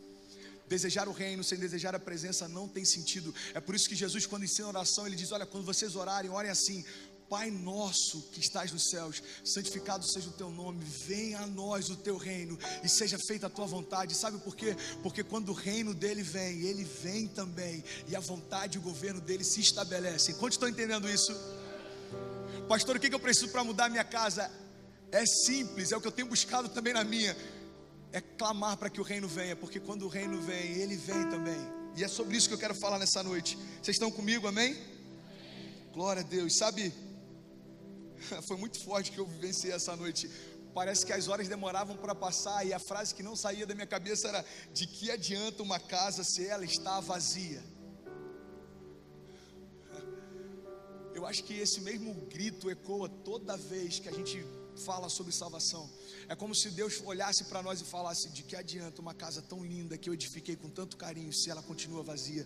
Desejar o reino sem desejar a presença não tem sentido. É por isso que Jesus, quando ensina oração, ele diz: olha, quando vocês orarem, orem assim: Pai nosso que estás nos céus, santificado seja o teu nome, venha a nós o teu reino e seja feita a tua vontade. Sabe por quê? Porque quando o reino dele vem, ele vem também, e a vontade e o governo dele se estabelecem. Quantos estão entendendo isso? Pastor, o que eu preciso para mudar a minha casa? É simples, é o que eu tenho buscado também na minha. É clamar para que o reino venha, porque quando o reino vem, ele vem também. E é sobre isso que eu quero falar nessa noite. Vocês estão comigo, amém? Glória a Deus. Sabe, foi muito forte que eu vivenciei essa noite. Parece que as horas demoravam para passar, e a frase que não saía da minha cabeça era: de que adianta uma casa se ela está vazia? Eu acho que esse mesmo grito ecoa toda vez que a gente fala sobre salvação. É como se Deus olhasse para nós e falasse: de que adianta uma casa tão linda que eu edifiquei com tanto carinho se ela continua vazia?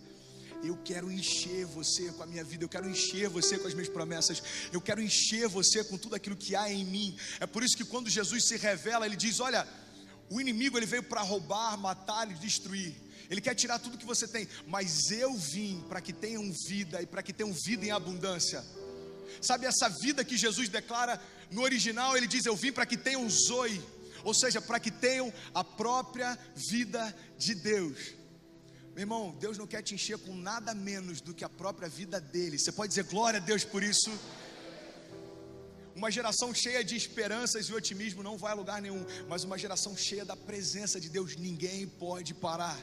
Eu quero encher você com a minha vida, eu quero encher você com as minhas promessas, eu quero encher você com tudo aquilo que há em mim. É por isso que quando Jesus se revela, ele diz: olha, o inimigo ele veio para roubar, matar e destruir. Ele quer tirar tudo que você tem, mas eu vim para que tenham vida e para que tenham vida em abundância. Sabe essa vida que Jesus declara no original? Ele diz: eu vim para que tenham zoe, ou seja, para que tenham a própria vida de Deus. Meu irmão, Deus não quer te encher com nada menos do que a própria vida dele. Você pode dizer glória a Deus por isso? Uma geração cheia de esperanças e otimismo não vai a lugar nenhum, mas uma geração cheia da presença de Deus, ninguém pode parar.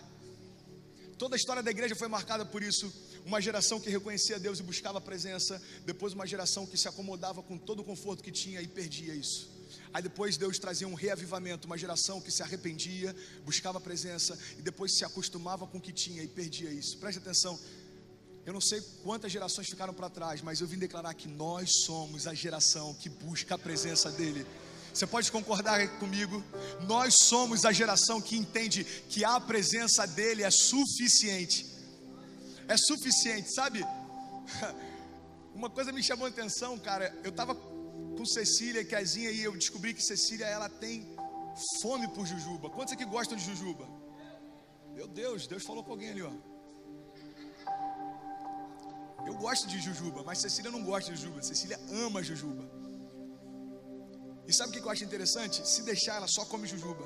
Toda a história da igreja foi marcada por isso. Uma geração que reconhecia Deus e buscava a presença, depois uma geração que se acomodava com todo o conforto que tinha e perdia isso. Aí depois Deus trazia um reavivamento, uma geração que se arrependia, buscava a presença e depois se acostumava com o que tinha e perdia isso. Preste atenção, eu não sei quantas gerações ficaram para trás, mas eu vim declarar que nós somos a geração que busca a presença dele. Você pode concordar comigo? Nós somos a geração que entende que a presença dele é suficiente. É suficiente, sabe? Uma coisa me chamou a atenção, cara. Eu estava com Cecília e Kezinha e eu descobri que Cecília, ela tem fome por jujuba. Quantos aqui gostam de jujuba? Meu Deus, Deus falou com alguém ali, ó. Eu gosto de jujuba, mas Cecília não gosta de jujuba. Cecília ama jujuba. E sabe o que eu acho interessante? Se deixar, ela só come jujuba.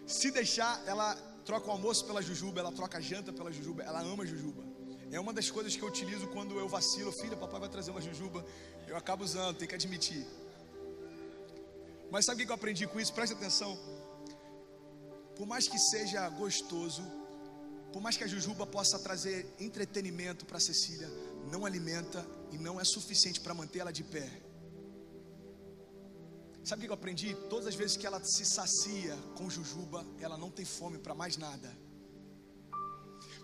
Se deixar, ela troca o almoço pela jujuba, ela troca a janta pela jujuba, ela ama jujuba. É uma das coisas que eu utilizo quando eu vacilo. Filha, papai vai trazer uma jujuba. Eu acabo usando, tem que admitir. Mas sabe o que eu aprendi com isso? Presta atenção. Por mais que seja gostoso, por mais que a jujuba possa trazer entretenimento para Cecília, não alimenta e não é suficiente para manter ela de pé. Sabe o que eu aprendi? Todas as vezes que ela se sacia com jujuba, ela não tem fome para mais nada.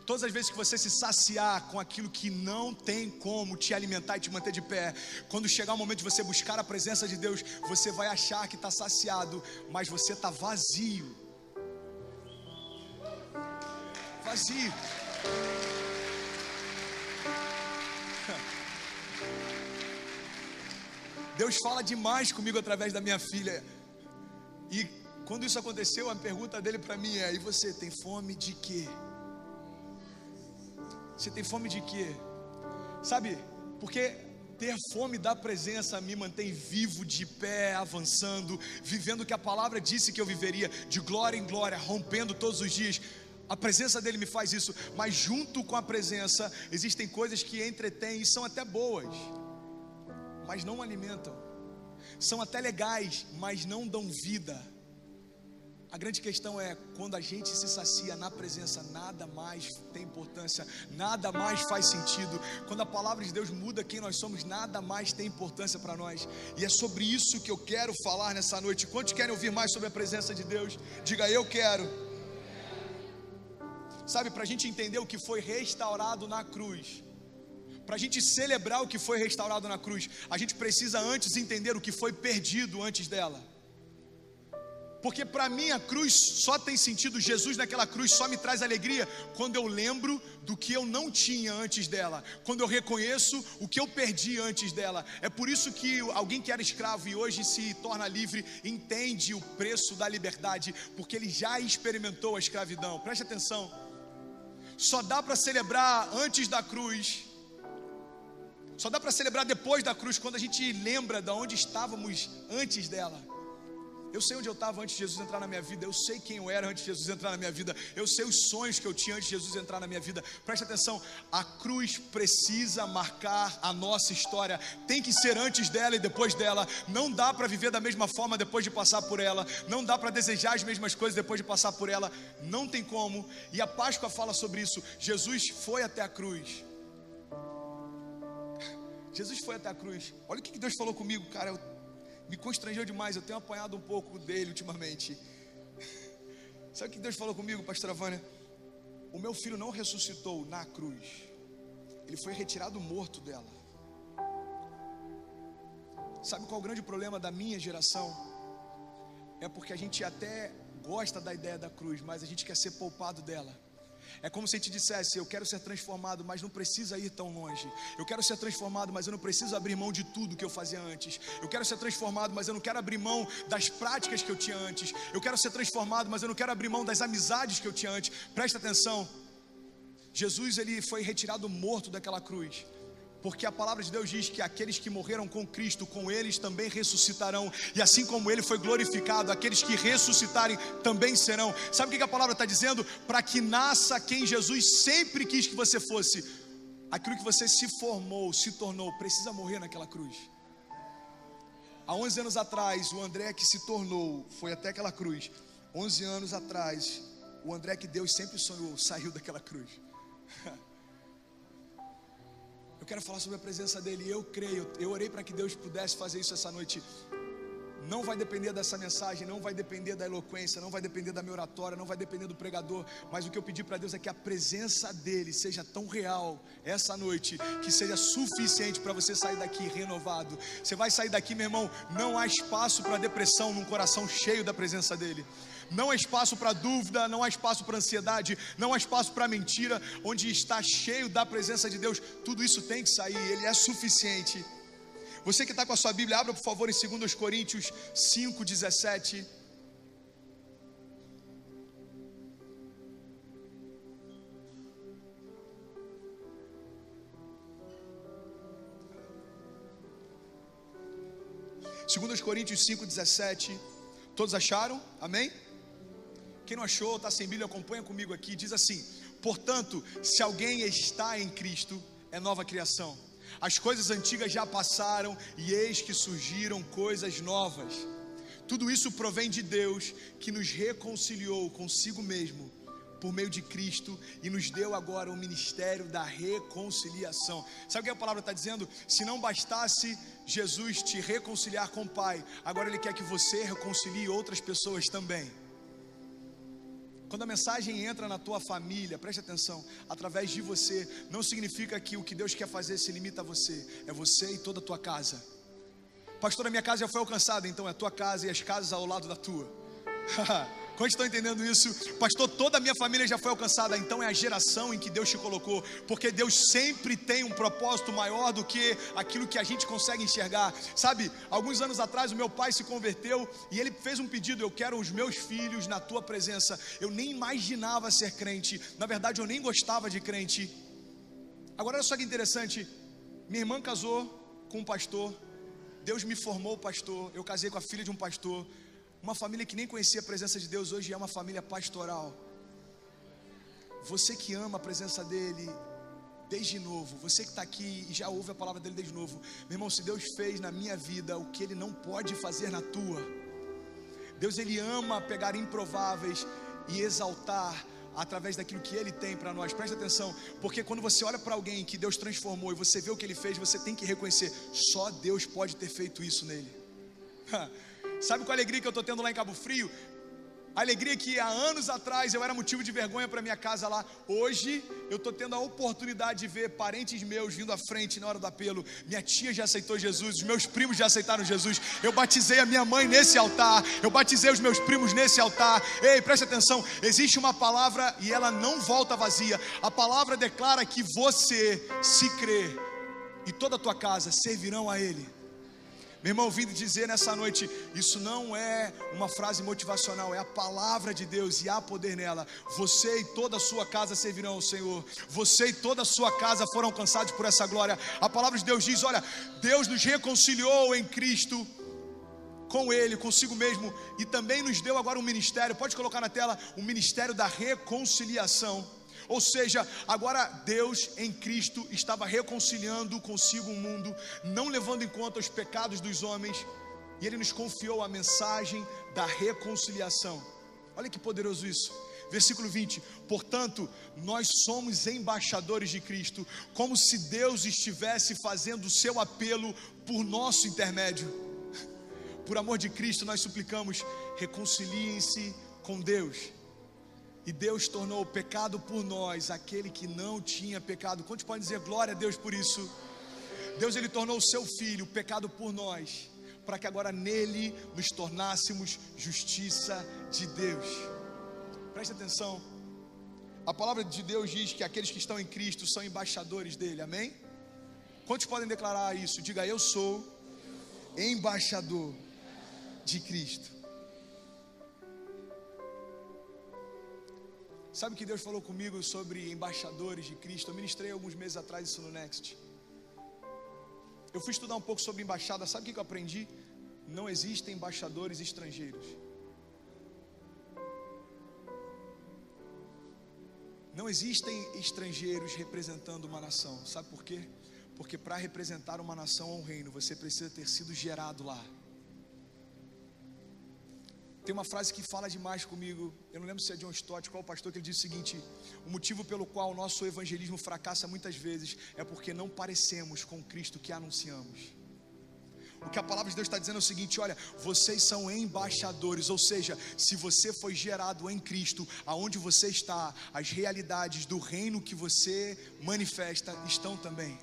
Todas as vezes que você se saciar com aquilo que não tem como te alimentar e te manter de pé, quando chegar o momento de você buscar a presença de Deus, você vai achar que está saciado, mas você está vazio. Vazio. Deus fala demais comigo através da minha filha. E quando isso aconteceu, a pergunta dele para mim é: e você tem fome de quê? Você tem fome de quê? Sabe, porque ter fome da presença me mantém vivo, de pé, avançando, vivendo o que a palavra disse que eu viveria, de glória em glória, rompendo todos os dias. A presença dele me faz isso. Mas junto com a presença existem coisas que entretêm e são até boas, mas não alimentam. São até legais, mas não dão vida. A grande questão é, quando a gente se sacia na presença, nada mais tem importância, nada mais faz sentido. Quando a palavra de Deus muda quem nós somos, nada mais tem importância para nós. E é sobre isso que eu quero falar nessa noite. Quantos querem ouvir mais sobre a presença de Deus? Diga: eu quero. Sabe, para a gente entender o que foi restaurado na cruz, para a gente celebrar o que foi restaurado na cruz, a gente precisa antes entender o que foi perdido antes dela. Porque para mim a cruz só tem sentido, Jesus naquela cruz só me traz alegria quando eu lembro do que eu não tinha antes dela, quando eu reconheço o que eu perdi antes dela. É por isso que alguém que era escravo e hoje se torna livre, entende o preço da liberdade, porque ele já experimentou a escravidão. Preste atenção, só dá para celebrar antes da cruz, só dá para celebrar depois da cruz, quando a gente lembra de onde estávamos antes dela. Eu sei onde eu estava antes de Jesus entrar na minha vida. Eu sei quem eu era antes de Jesus entrar na minha vida. Eu sei os sonhos que eu tinha antes de Jesus entrar na minha vida. Preste atenção, a cruz precisa marcar a nossa história. Tem que ser antes dela e depois dela. Não dá para viver da mesma forma depois de passar por ela. Não dá para desejar as mesmas coisas depois de passar por ela. Não tem como. E a Páscoa fala sobre isso. Jesus foi até a cruz. Jesus foi até a cruz. Olha o que Deus falou comigo, cara. Me constrangeu demais, eu tenho apanhado um pouco dele ultimamente. Sabe o que Deus falou comigo, pastora Vânia? O meu filho não ressuscitou na cruz, ele foi retirado morto dela. Sabe qual é o grande problema da minha geração? É porque a gente até gosta da ideia da cruz, mas a gente quer ser poupado dela. É como se a gente dissesse: eu quero ser transformado, mas não precisa ir tão longe. Eu quero ser transformado, mas eu não preciso abrir mão de tudo que eu fazia antes. Eu quero ser transformado, mas eu não quero abrir mão das práticas que eu tinha antes. Eu quero ser transformado, mas eu não quero abrir mão das amizades que eu tinha antes. Presta atenção, Jesus, ele foi retirado morto daquela cruz, porque a palavra de Deus diz que aqueles que morreram com Cristo, com eles também ressuscitarão. E assim como ele foi glorificado, aqueles que ressuscitarem também serão. Sabe o que a palavra está dizendo? Para que nasça quem Jesus sempre quis que você fosse. Aquilo que você se formou, se tornou, precisa morrer naquela cruz. Há 11 anos atrás, o André que se tornou, foi até aquela cruz. 11 anos atrás, o André que Deus sempre sonhou, saiu daquela cruz. Eu quero falar sobre a presença dele. Eu creio, eu orei para que Deus pudesse fazer isso essa noite. Não vai depender dessa mensagem, não vai depender da eloquência, não vai depender da minha oratória, não vai depender do pregador, mas o que eu pedi para Deus é que a presença dele seja tão real essa noite, que seja suficiente para você sair daqui renovado. Você vai sair daqui, meu irmão, não há espaço para depressão num coração cheio da presença dele. Não há espaço para dúvida, não há espaço para ansiedade, não há espaço para mentira. Onde está cheio da presença de Deus, tudo isso tem que sair, ele é suficiente. Você que está com a sua Bíblia, abra por favor em 2 Coríntios 5:17. Segundo Coríntios 5:17. Todos acharam? Amém? Quem não achou, está sem Bíblia, acompanha comigo aqui. Diz assim: portanto, se alguém está em Cristo, é nova criação. As coisas antigas já passaram e eis que surgiram coisas novas. Tudo isso provém de Deus, que nos reconciliou consigo mesmo por meio de Cristo e nos deu agora o ministério da reconciliação. Sabe o que a palavra está dizendo? Se não bastasse Jesus te reconciliar com o Pai, agora Ele quer que você reconcilie outras pessoas também. Quando a mensagem entra na tua família, preste atenção, através de você, não significa que o que Deus quer fazer se limita a você. É você e toda a tua casa. Pastor, a minha casa já foi alcançada, então é a tua casa e as casas ao lado da tua. Quantos estão entendendo isso? Pastor, toda a minha família já foi alcançada, então é a geração em que Deus te colocou, porque Deus sempre tem um propósito maior do que aquilo que a gente consegue enxergar. Sabe, alguns anos atrás o meu pai se converteu e ele fez um pedido: eu quero os meus filhos na tua presença. Eu nem imaginava ser crente, na verdade eu nem gostava de crente. Agora olha só que interessante, minha irmã casou com um pastor, Deus me formou pastor, eu casei com a filha de um pastor. Uma família que nem conhecia a presença de Deus, hoje é uma família pastoral. Você que ama a presença dele desde novo, você que está aqui e já ouve a palavra dele desde novo, meu irmão, se Deus fez na minha vida o que ele não pode fazer na tua, Deus ele ama pegar improváveis e exaltar através daquilo que ele tem para nós. Presta atenção, porque quando você olha para alguém que Deus transformou e você vê o que ele fez, você tem que reconhecer: só Deus pode ter feito isso nele. Sabe qual a alegria que eu estou tendo lá em Cabo Frio? A alegria que há anos atrás eu era motivo de vergonha para minha casa lá. Hoje eu estou tendo a oportunidade de ver parentes meus vindo à frente na hora do apelo. Minha tia já aceitou Jesus, os meus primos já aceitaram Jesus. Eu batizei a minha mãe nesse altar, eu batizei os meus primos nesse altar. Ei, preste atenção, existe uma palavra e ela não volta vazia. A palavra declara que você, se crer, e toda a tua casa servirão a Ele. Meu irmão, vim dizer nessa noite, isso não é uma frase motivacional, é a palavra de Deus e há poder nela. Você e toda a sua casa servirão ao Senhor. Você e toda a sua casa foram alcançados por essa glória. A palavra de Deus diz: olha, Deus nos reconciliou em Cristo com Ele, consigo mesmo, e também nos deu agora um ministério. Pode colocar na tela: o ministério da reconciliação. Ou seja, agora Deus em Cristo estava reconciliando consigo o mundo, não levando em conta os pecados dos homens, e Ele nos confiou a mensagem da reconciliação. Olha que poderoso isso. Versículo 20: portanto, nós somos embaixadores de Cristo, como se Deus estivesse fazendo o seu apelo por nosso intermédio. Por amor de Cristo nós suplicamos: reconciliem-se com Deus. E Deus tornou o pecado por nós, aquele que não tinha pecado. Quantos podem dizer glória a Deus por isso? Deus, Ele tornou o seu Filho, o pecado por nós, para que agora nele nos tornássemos justiça de Deus. Preste atenção, a palavra de Deus diz que aqueles que estão em Cristo são embaixadores dele, amém? Quantos podem declarar isso? Diga: eu sou embaixador de Cristo. Sabe que Deus falou comigo sobre embaixadores de Cristo? Eu ministrei alguns meses atrás isso no Next. Eu fui estudar um pouco sobre embaixada. Sabe o que eu aprendi? Não existem embaixadores estrangeiros. Não existem estrangeiros representando uma nação. Sabe por quê? Porque para representar uma nação ou um reino, você precisa ter sido gerado lá. Tem uma frase que fala demais comigo. Eu não lembro se é John Stott, qual o pastor, que ele diz o seguinte: o motivo pelo qual o nosso evangelismo fracassa muitas vezes é porque não parecemos com o Cristo que anunciamos. O que a palavra de Deus está dizendo é o seguinte: olha, vocês são embaixadores, ou seja, se você foi gerado em Cristo, aonde você está, as realidades do reino que você manifesta estão também.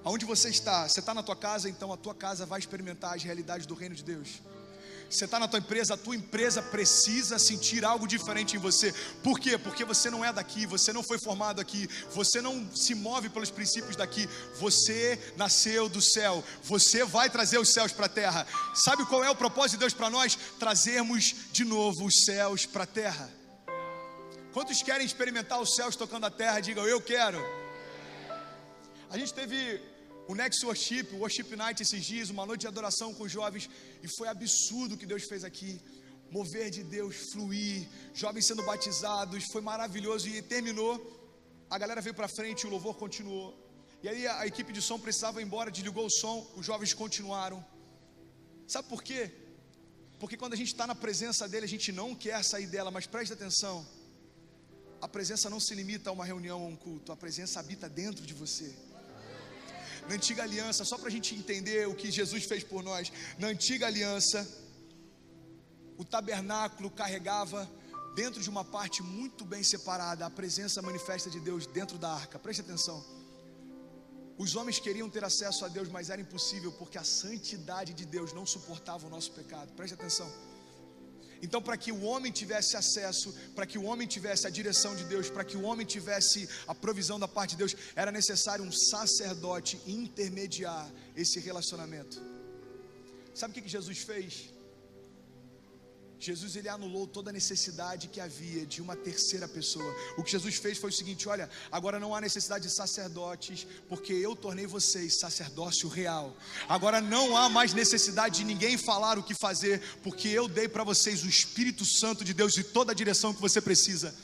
Aonde você está na tua casa, então a tua casa vai experimentar as realidades do reino de Deus. Você está na tua empresa, a tua empresa precisa sentir algo diferente em você. Por quê? Porque você não é daqui, você não foi formado aqui, você não se move pelos princípios daqui, você nasceu do céu, você vai trazer os céus para a terra. Sabe qual é o propósito de Deus para nós? Trazermos de novo os céus para a terra. Quantos querem experimentar os céus tocando a terra? Digam: eu quero. A gente teve o Next Worship, o Worship Night esses dias, uma noite de adoração com os jovens, e foi absurdo o que Deus fez aqui. Mover de Deus, fluir, jovens sendo batizados, foi maravilhoso. E terminou, a galera veio para frente, o louvor continuou. E aí a equipe de som precisava ir embora, desligou o som, os jovens continuaram. Sabe por quê? Porque quando a gente está na presença dele, a gente não quer sair dela. Mas preste atenção, a presença não se limita a uma reunião ou um culto, a presença habita dentro de você. Na antiga aliança, só para a gente entender o que Jesus fez por nós, na antiga aliança, o tabernáculo carregava dentro de uma parte muito bem separada a presença manifesta de Deus dentro da arca. Preste atenção, os homens queriam ter acesso a Deus, mas era impossível, porque a santidade de Deus não suportava o nosso pecado. Preste atenção. Então, para que o homem tivesse acesso, para que o homem tivesse a direção de Deus, para que o homem tivesse a provisão da parte de Deus, era necessário um sacerdote intermediar esse relacionamento. Sabe o que Jesus fez? Jesus, ele anulou toda a necessidade que havia de uma terceira pessoa. O que Jesus fez foi o seguinte: olha, agora não há necessidade de sacerdotes, porque eu tornei vocês sacerdócio real. Agora não há mais necessidade de ninguém falar o que fazer, porque eu dei para vocês o Espírito Santo de Deus e toda a direção que você precisa.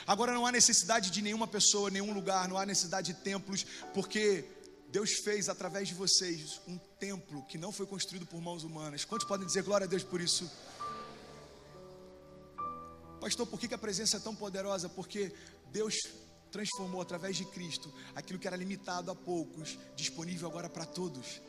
Agora não há necessidade de nenhuma pessoa, nenhum lugar, não há necessidade de templos, porque Deus fez através de vocês um templo que não foi construído por mãos humanas. Quantos podem dizer glória a Deus por isso? Pastor, por que a presença é tão poderosa? Porque Deus transformou através de Cristo aquilo que era limitado a poucos, disponível agora para todos.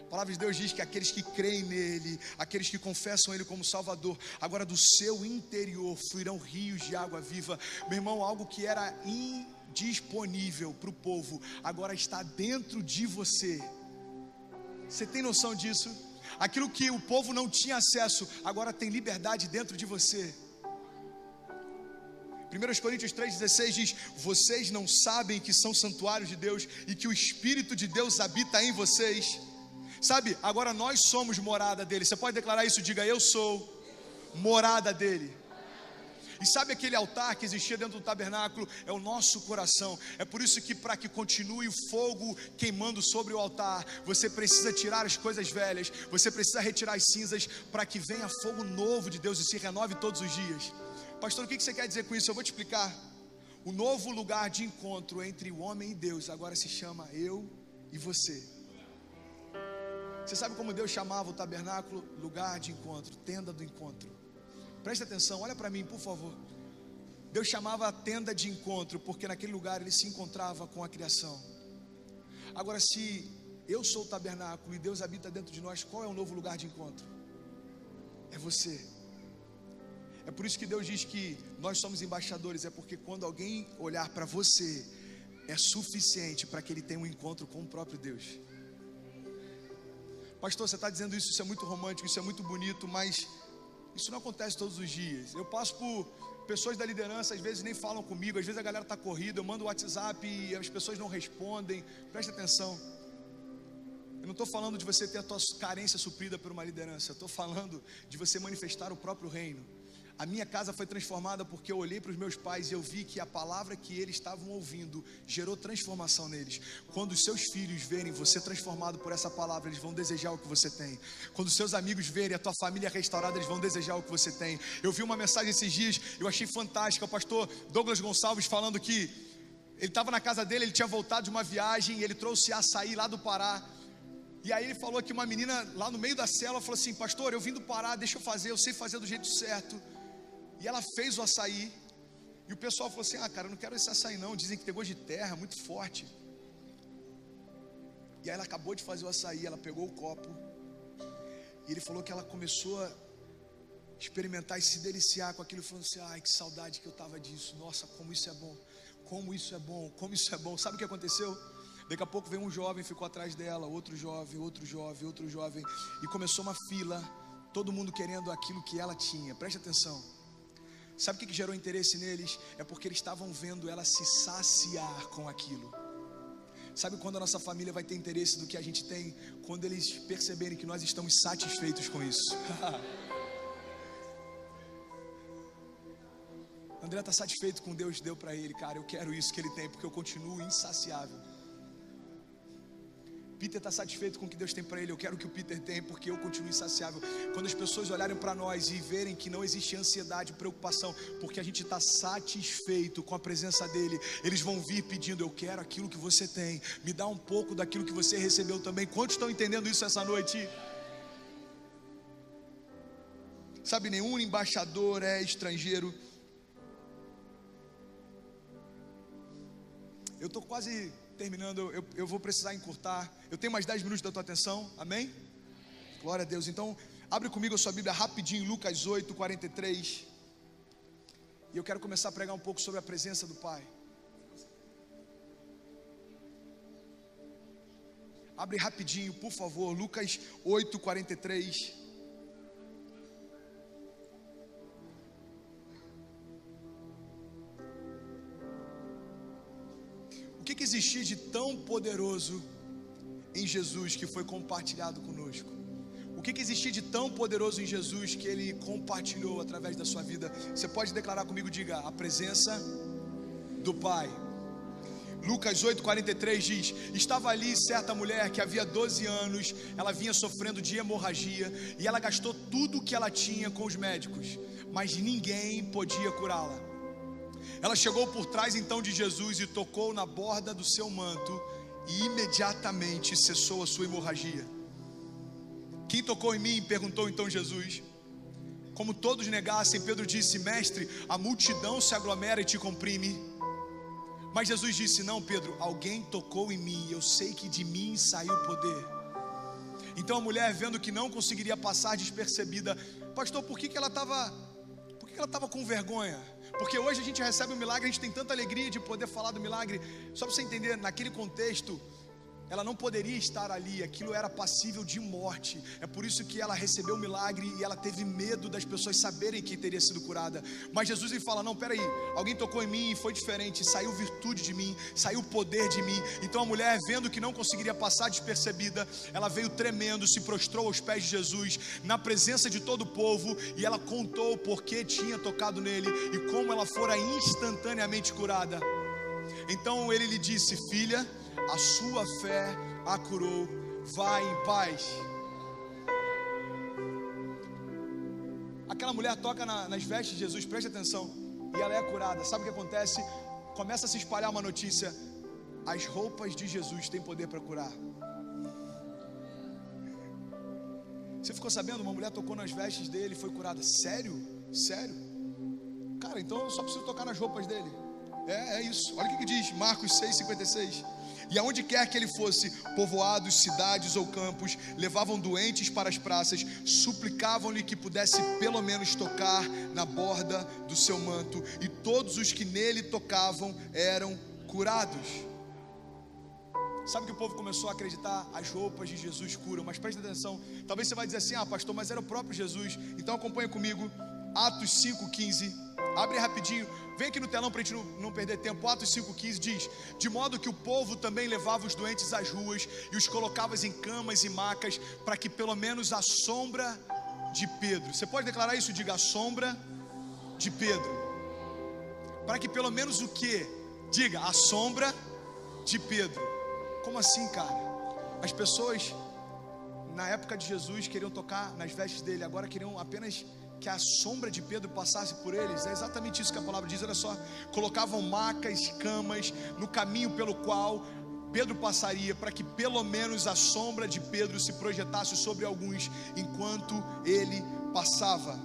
A palavra de Deus diz que aqueles que creem nele, aqueles que confessam ele como Salvador, agora do seu interior fluirão rios de água viva. Meu irmão, algo que era indisponível para o povo, agora está dentro de você. Você tem noção disso? Aquilo que o povo não tinha acesso, agora tem liberdade dentro de você. 1 Coríntios 3,16 diz: vocês não sabem que são santuários de Deus e que o Espírito de Deus habita em vocês? Sabe, agora nós somos morada dele. Você pode declarar isso? Diga: eu sou morada dele. E sabe aquele altar que existia dentro do tabernáculo? É o nosso coração. É por isso que, para que continue o fogo queimando sobre o altar, você precisa tirar as coisas velhas, você precisa retirar as cinzas, para que venha fogo novo de Deus e se renove todos os dias. Pastor, o que você quer dizer com isso? Eu vou te explicar. O novo lugar de encontro entre o homem e Deus agora se chama eu e você. Você sabe como Deus chamava o tabernáculo? Lugar de encontro, tenda do encontro. Preste atenção, olha para mim, por favor. Deus chamava a tenda de encontro, porque naquele lugar ele se encontrava com a criação. Agora, se eu sou o tabernáculo e Deus habita dentro de nós, qual é o novo lugar de encontro? É você. É por isso que Deus diz que nós somos embaixadores. É porque quando alguém olhar para você, é suficiente para que ele tenha um encontro com o próprio Deus. Pastor, você está dizendo isso, isso é muito romântico, isso é muito bonito, mas isso não acontece todos os dias. Eu passo por pessoas da liderança, às vezes nem falam comigo, às vezes a galera está corrida, eu mando o WhatsApp e as pessoas não respondem. Preste atenção. Eu não estou falando de você ter a tua carência suprida por uma liderança. Eu estou falando de você manifestar o próprio reino. A minha casa foi transformada porque eu olhei para os meus pais e eu vi que a palavra que eles estavam ouvindo gerou transformação neles. Quando os seus filhos verem você transformado por essa palavra, eles vão desejar o que você tem. Quando os seus amigos verem a tua família restaurada, eles vão desejar o que você tem. Eu vi uma mensagem esses dias, eu achei fantástica, o pastor Douglas Gonçalves falando que ele estava na casa dele, ele tinha voltado de uma viagem e ele trouxe açaí lá do Pará. E aí ele falou que uma menina lá no meio da célula falou assim: pastor, eu vim do Pará, deixa eu fazer, eu sei fazer do jeito certo. E ela fez o açaí. E o pessoal falou assim: ah, cara, eu não quero esse açaí não, dizem que tem gosto de terra, muito forte. E aí ela acabou de fazer o açaí, ela pegou o copo. E ele falou que ela começou a experimentar e se deliciar com aquilo, falando assim: ai, que saudade que eu estava disso. Nossa, como isso é bom, como isso é bom, como isso é bom. Sabe o que aconteceu? Daqui a pouco veio um jovem, ficou atrás dela, outro jovem, outro jovem, outro jovem. E começou uma fila, todo mundo querendo aquilo que ela tinha. Preste atenção. Sabe o que gerou interesse neles? É porque eles estavam vendo ela se saciar com aquilo. Sabe quando a nossa família vai ter interesse do que a gente tem? Quando eles perceberem que nós estamos satisfeitos com isso. André está satisfeito com Deus deu para ele. Cara, eu quero isso que ele tem, porque eu continuo insaciável. Peter está satisfeito com o que Deus tem para ele. Eu quero que o Peter tenha, porque eu continuo insaciável. Quando as pessoas olharem para nós e verem que não existe ansiedade, preocupação, porque a gente está satisfeito com a presença dele, eles vão vir pedindo: eu quero aquilo que você tem, me dá um pouco daquilo que você recebeu também. Quantos estão entendendo isso essa noite? Sabe, nenhum embaixador é estrangeiro. Eu estou quase terminando, eu vou precisar encurtar. Eu tenho mais 10 minutos da tua atenção, amém? Glória a Deus. Então, abre comigo a sua Bíblia rapidinho, Lucas 8, 43. E eu quero começar a pregar um pouco sobre a presença do Pai. Abre rapidinho, por favor, Lucas 8, 43. O que existia de tão poderoso em Jesus que foi compartilhado conosco? O que existia de tão poderoso em Jesus que Ele compartilhou através da sua vida? Você pode declarar comigo, diga: a presença do Pai. Lucas 8,43 diz: estava ali certa mulher que havia 12 anos, ela vinha sofrendo de hemorragia, e ela gastou tudo o que ela tinha com os médicos, mas ninguém podia curá-la. Ela chegou por trás então de Jesus e tocou na borda do seu manto, e imediatamente cessou a sua hemorragia. Quem tocou em mim? Perguntou então Jesus. Como todos negassem, Pedro disse: mestre, a multidão se aglomera e te comprime. Mas Jesus disse: não, Pedro, alguém tocou em mim, eu sei que de mim saiu poder. Então a mulher, vendo que não conseguiria passar despercebida: pastor, por que ela estava com vergonha? Porque hoje a gente recebe um milagre, a gente tem tanta alegria de poder falar do milagre. Só para você entender, naquele contexto, ela não poderia estar ali, aquilo era passível de morte. É por isso que ela recebeu o milagre e ela teve medo das pessoas saberem que teria sido curada. Mas Jesus lhe fala: não, peraí, alguém tocou em mim e foi diferente, saiu virtude de mim, saiu poder de mim. Então a mulher, vendo que não conseguiria passar despercebida, ela veio tremendo, se prostrou aos pés de Jesus, na presença de todo o povo, e ela contou por que tinha tocado nele e como ela fora instantaneamente curada. Então ele lhe disse: filha, a sua fé a curou, vai em paz. Aquela mulher toca nas vestes de Jesus, preste atenção, e ela é curada. Sabe o que acontece? Começa a se espalhar uma notícia: as roupas de Jesus têm poder para curar. Você ficou sabendo? Uma mulher tocou nas vestes dele e foi curada. Sério? Sério? Cara, então eu só preciso tocar nas roupas dele. É isso. Olha o que diz Marcos 6,56. E aonde quer que ele fosse, povoados, cidades ou campos, levavam doentes para as praças, suplicavam-lhe que pudesse pelo menos tocar na borda do seu manto, e todos os que nele tocavam eram curados. Sabe que o povo começou a acreditar? As roupas de Jesus curam. Mas presta atenção, talvez você vai dizer assim: ah, pastor, mas era o próprio Jesus. Então acompanha comigo, Atos 5,15. Abre rapidinho, vem aqui no telão para a gente não perder tempo. Atos 5,15 diz: de modo que o povo também levava os doentes às ruas e os colocava em camas e macas, para que pelo menos a sombra de Pedro. Você pode declarar isso? Diga: a sombra de Pedro. Para que pelo menos o que? Diga: a sombra de Pedro. Como assim, cara? As pessoas na época de Jesus queriam tocar nas vestes dele, agora queriam apenas que a sombra de Pedro passasse por eles. É exatamente isso que a palavra diz. Olha só, colocavam macas, camas no caminho pelo qual Pedro passaria, para que pelo menos a sombra de Pedro se projetasse sobre alguns enquanto ele passava.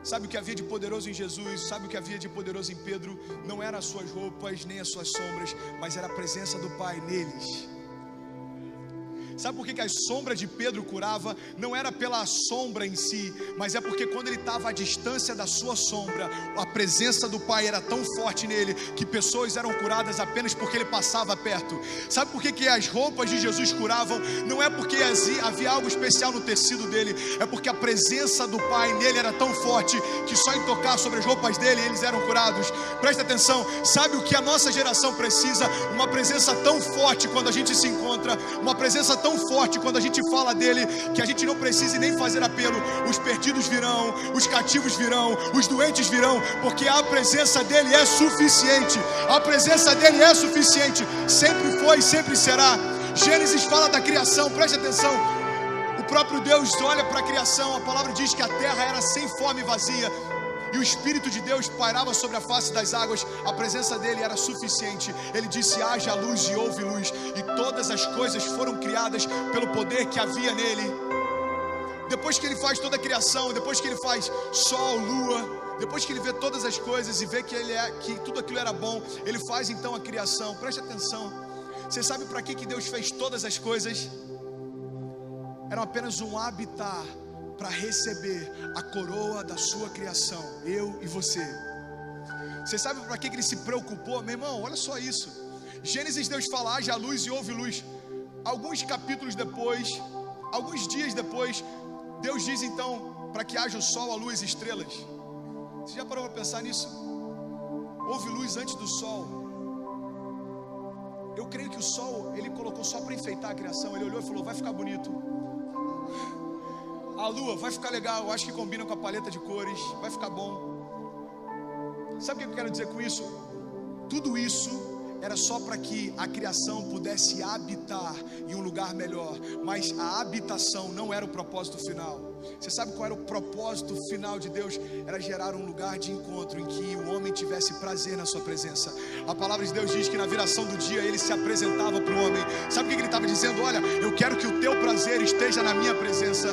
Sabe o que havia de poderoso em Jesus? Sabe o que havia de poderoso em Pedro? Não eram as suas roupas, nem as suas sombras, mas era a presença do Pai neles. Sabe por que a sombra de Pedro curava? Não era pela sombra em si, mas é porque quando ele estava à distância da sua sombra, a presença do Pai era tão forte nele, que pessoas eram curadas apenas porque ele passava perto. Sabe por que as roupas de Jesus curavam? Não é porque havia algo especial no tecido dele, é porque a presença do Pai nele era tão forte, que só em tocar sobre as roupas dele, eles eram curados. Presta atenção, sabe o que a nossa geração precisa? Uma presença tão forte quando a gente se encontra, uma presença tão forte quando a gente fala dele, que a gente não precise nem fazer apelo. Os perdidos virão, os cativos virão, os doentes virão, porque a presença dele é suficiente. A presença dele é suficiente, sempre foi e sempre será. Gênesis fala da criação, preste atenção. O próprio Deus olha para a criação, a palavra diz que a terra era sem forma e vazia, e o Espírito de Deus pairava sobre a face das águas. A presença dele era suficiente. Ele disse: haja luz, e houve luz, e todas as coisas foram criadas pelo poder que havia nele. Depois que ele faz toda a criação, depois que ele faz sol, lua, depois que ele vê todas as coisas e vê que tudo aquilo era bom, ele faz então a criação. Preste atenção, você sabe para que Deus fez todas as coisas? Era apenas um habitat para receber a coroa da sua criação, eu e você. Você sabe para que ele se preocupou? Meu irmão, olha só isso. Gênesis, Deus fala: haja luz, e houve luz. Alguns capítulos depois, alguns dias depois, Deus diz então para que haja o sol, a luz e estrelas. Você já parou para pensar nisso? Houve luz antes do sol. Eu creio que o sol ele colocou só para enfeitar a criação. Ele olhou e falou: vai ficar bonito. A lua vai ficar legal, eu acho que combina com a paleta de cores, vai ficar bom. Sabe o que eu quero dizer com isso? Tudo isso era só para que a criação pudesse habitar em um lugar melhor, mas a habitação não era o propósito final. Você sabe qual era o propósito final de Deus? Era gerar um lugar de encontro em que o homem tivesse prazer na sua presença. A palavra de Deus diz que na viração do dia ele se apresentava para o homem. Sabe o que ele estava dizendo? Olha, eu quero que o teu prazer esteja na minha presença.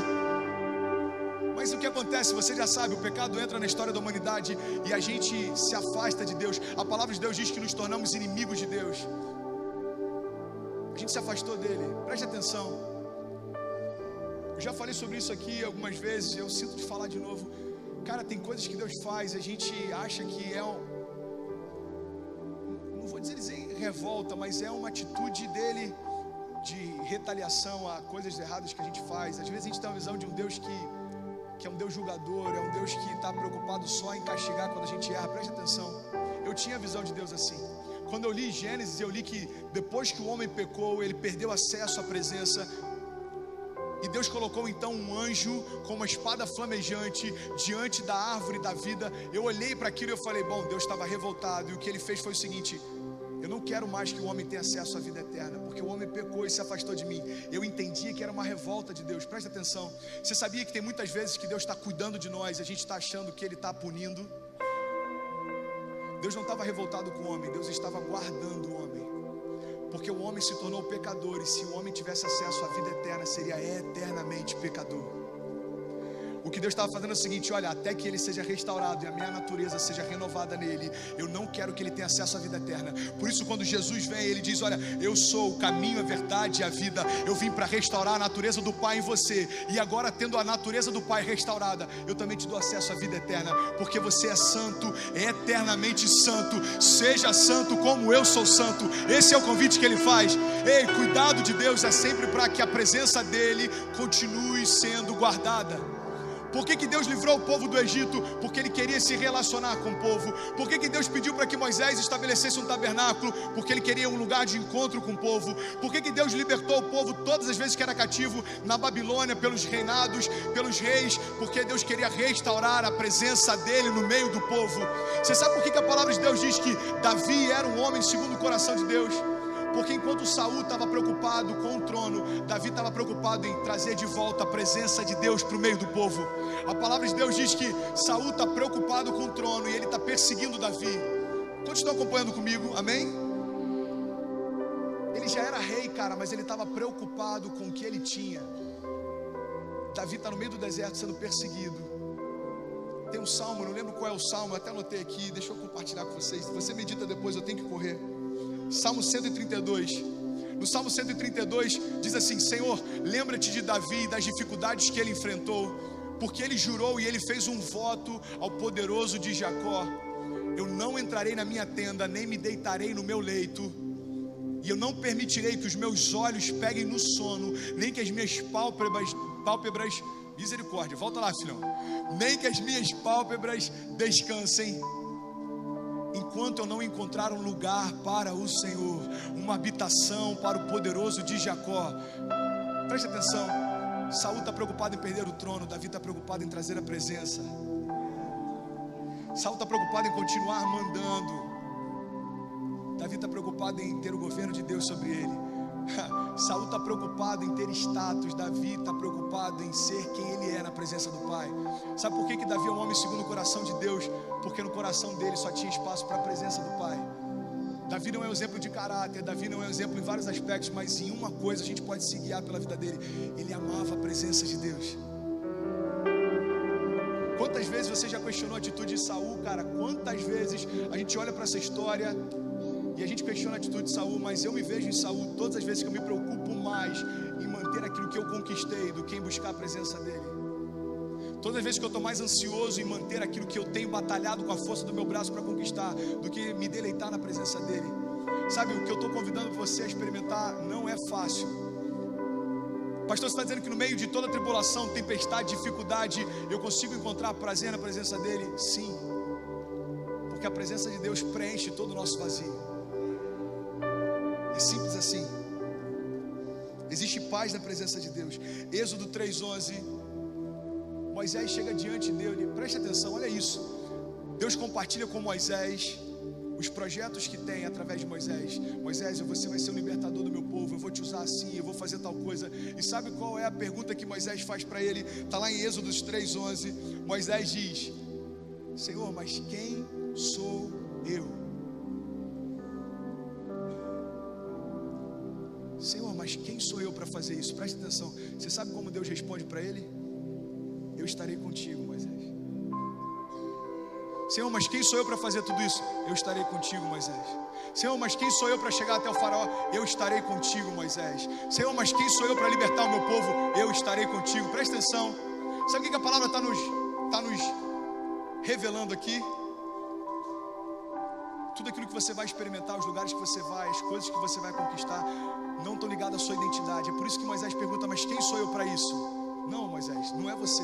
Mas o que acontece? Você já sabe, o pecado entra na história da humanidade e a gente se afasta de Deus. A palavra de Deus diz que nos tornamos inimigos de Deus. A gente se afastou dele. Preste atenção. Eu já falei sobre isso aqui algumas vezes, eu sinto de falar de novo. Cara, tem coisas que Deus faz, a gente acha que é não vou dizer revolta, mas é uma atitude dele de retaliação a coisas erradas que a gente faz. Às vezes a gente tem uma visão de um Deus que é um Deus julgador, é um Deus que está preocupado só em castigar quando a gente erra. Preste atenção, eu tinha a visão de Deus assim. Quando eu li Gênesis, eu li que depois que o homem pecou, ele perdeu acesso à presença, e Deus colocou então um anjo com uma espada flamejante diante da árvore da vida. Eu olhei para aquilo e eu falei: bom, Deus estava revoltado, e o que ele fez foi o seguinte: eu não quero mais que o homem tenha acesso à vida eterna, porque o homem pecou e se afastou de mim. Eu entendia que era uma revolta de Deus. Presta atenção, você sabia que tem muitas vezes que Deus está cuidando de nós e a gente está achando que Ele está punindo? Deus não estava revoltado com o homem, Deus estava guardando o homem, porque o homem se tornou pecador, e se o homem tivesse acesso à vida eterna, seria eternamente pecador. O que Deus estava fazendo é o seguinte: olha, até que ele seja restaurado e a minha natureza seja renovada nele, eu não quero que ele tenha acesso à vida eterna. Por isso, quando Jesus vem, ele diz: olha, eu sou o caminho, a verdade e a vida. Eu vim para restaurar a natureza do Pai em você, e agora, tendo a natureza do Pai restaurada, eu também te dou acesso à vida eterna, porque você é santo, é eternamente santo. Seja santo como eu sou santo. Esse é o convite que ele faz. Ei, cuidado de Deus é sempre para que a presença dele continue sendo guardada. Por que Deus livrou o povo do Egito? Porque ele queria se relacionar com o povo. Por que Deus pediu para que Moisés estabelecesse um tabernáculo? Porque ele queria um lugar de encontro com o povo. Por que Deus libertou o povo todas as vezes que era cativo na Babilônia, pelos reinados, pelos reis? Porque Deus queria restaurar a presença dele no meio do povo. Você sabe por que a palavra de Deus diz que Davi era um homem segundo o coração de Deus? Porque enquanto Saul estava preocupado com o trono, Davi estava preocupado em trazer de volta a presença de Deus para o meio do povo. A palavra de Deus diz que Saul está preocupado com o trono e ele está perseguindo Davi. Continua acompanhando comigo, amém? Ele já era rei, cara, mas ele estava preocupado com o que ele tinha. Davi está no meio do deserto sendo perseguido. Tem um salmo, não lembro qual é o salmo, eu até anotei aqui, deixa eu compartilhar com vocês. Se você medita depois, eu tenho que correr. Salmo 132. No Salmo 132 diz assim: Senhor, lembra-te de Davi e das dificuldades que ele enfrentou, porque ele jurou e ele fez um voto ao poderoso de Jacó: eu não entrarei na minha tenda, nem me deitarei no meu leito, e eu não permitirei que os meus olhos peguem no sono, nem que as minhas pálpebras, misericórdia, volta lá, filhão, nem que as minhas pálpebras descansem, enquanto eu não encontrar um lugar para o Senhor, uma habitação para o poderoso de Jacó. Preste atenção, Saul está preocupado em perder o trono, Davi está preocupado em trazer a presença. Saul está preocupado em continuar mandando, Davi está preocupado em ter o governo de Deus sobre ele. Saul está preocupado em ter status, Davi está preocupado em ser quem ele é na presença do Pai. Sabe por que Davi é um homem segundo o coração de Deus? Porque no coração dele só tinha espaço para a presença do Pai. Davi não é um exemplo de caráter, Davi não é um exemplo em vários aspectos, mas em uma coisa a gente pode se guiar pela vida dele: ele amava a presença de Deus. Quantas vezes você já questionou a atitude de Saul, cara? Quantas vezes a gente olha para essa história e a gente questiona a atitude de Saul, mas eu me vejo em Saul todas as vezes que eu me preocupo mais em manter aquilo que eu conquistei do que em buscar a presença dele. Todas as vezes que eu estou mais ansioso em manter aquilo que eu tenho batalhado com a força do meu braço para conquistar, do que me deleitar na presença dele. Sabe, o que eu estou convidando você a experimentar não é fácil. Pastor, você está dizendo que no meio de toda tribulação, tempestade, dificuldade, eu consigo encontrar prazer na presença dele? Sim, porque a presença de Deus preenche todo o nosso vazio. É simples assim. Existe paz na presença de Deus. Êxodo 3:11, Moisés chega diante dele. Preste atenção, olha isso. Deus compartilha com Moisés os projetos que tem através de Moisés. Moisés, você vai ser o libertador do meu povo, eu vou te usar assim, eu vou fazer tal coisa. E sabe qual é a pergunta que Moisés faz para ele? Está lá em Êxodo 3:11. Moisés diz: Senhor, mas quem sou eu? Senhor, mas quem sou eu para fazer isso? Preste atenção. Você sabe como Deus responde para ele? Eu estarei contigo, Moisés. Senhor, mas quem sou eu para fazer tudo isso? Eu estarei contigo, Moisés. Senhor, mas quem sou eu para chegar até o faraó? Eu estarei contigo, Moisés. Senhor, mas quem sou eu para libertar o meu povo? Eu estarei contigo. Presta atenção. Sabe o que a palavra está nos revelando aqui? Tudo aquilo que você vai experimentar, os lugares que você vai, as coisas que você vai conquistar, não estão ligadas à sua identidade. É por isso que Moisés pergunta: mas quem sou eu para isso? Não, Moisés, não é você.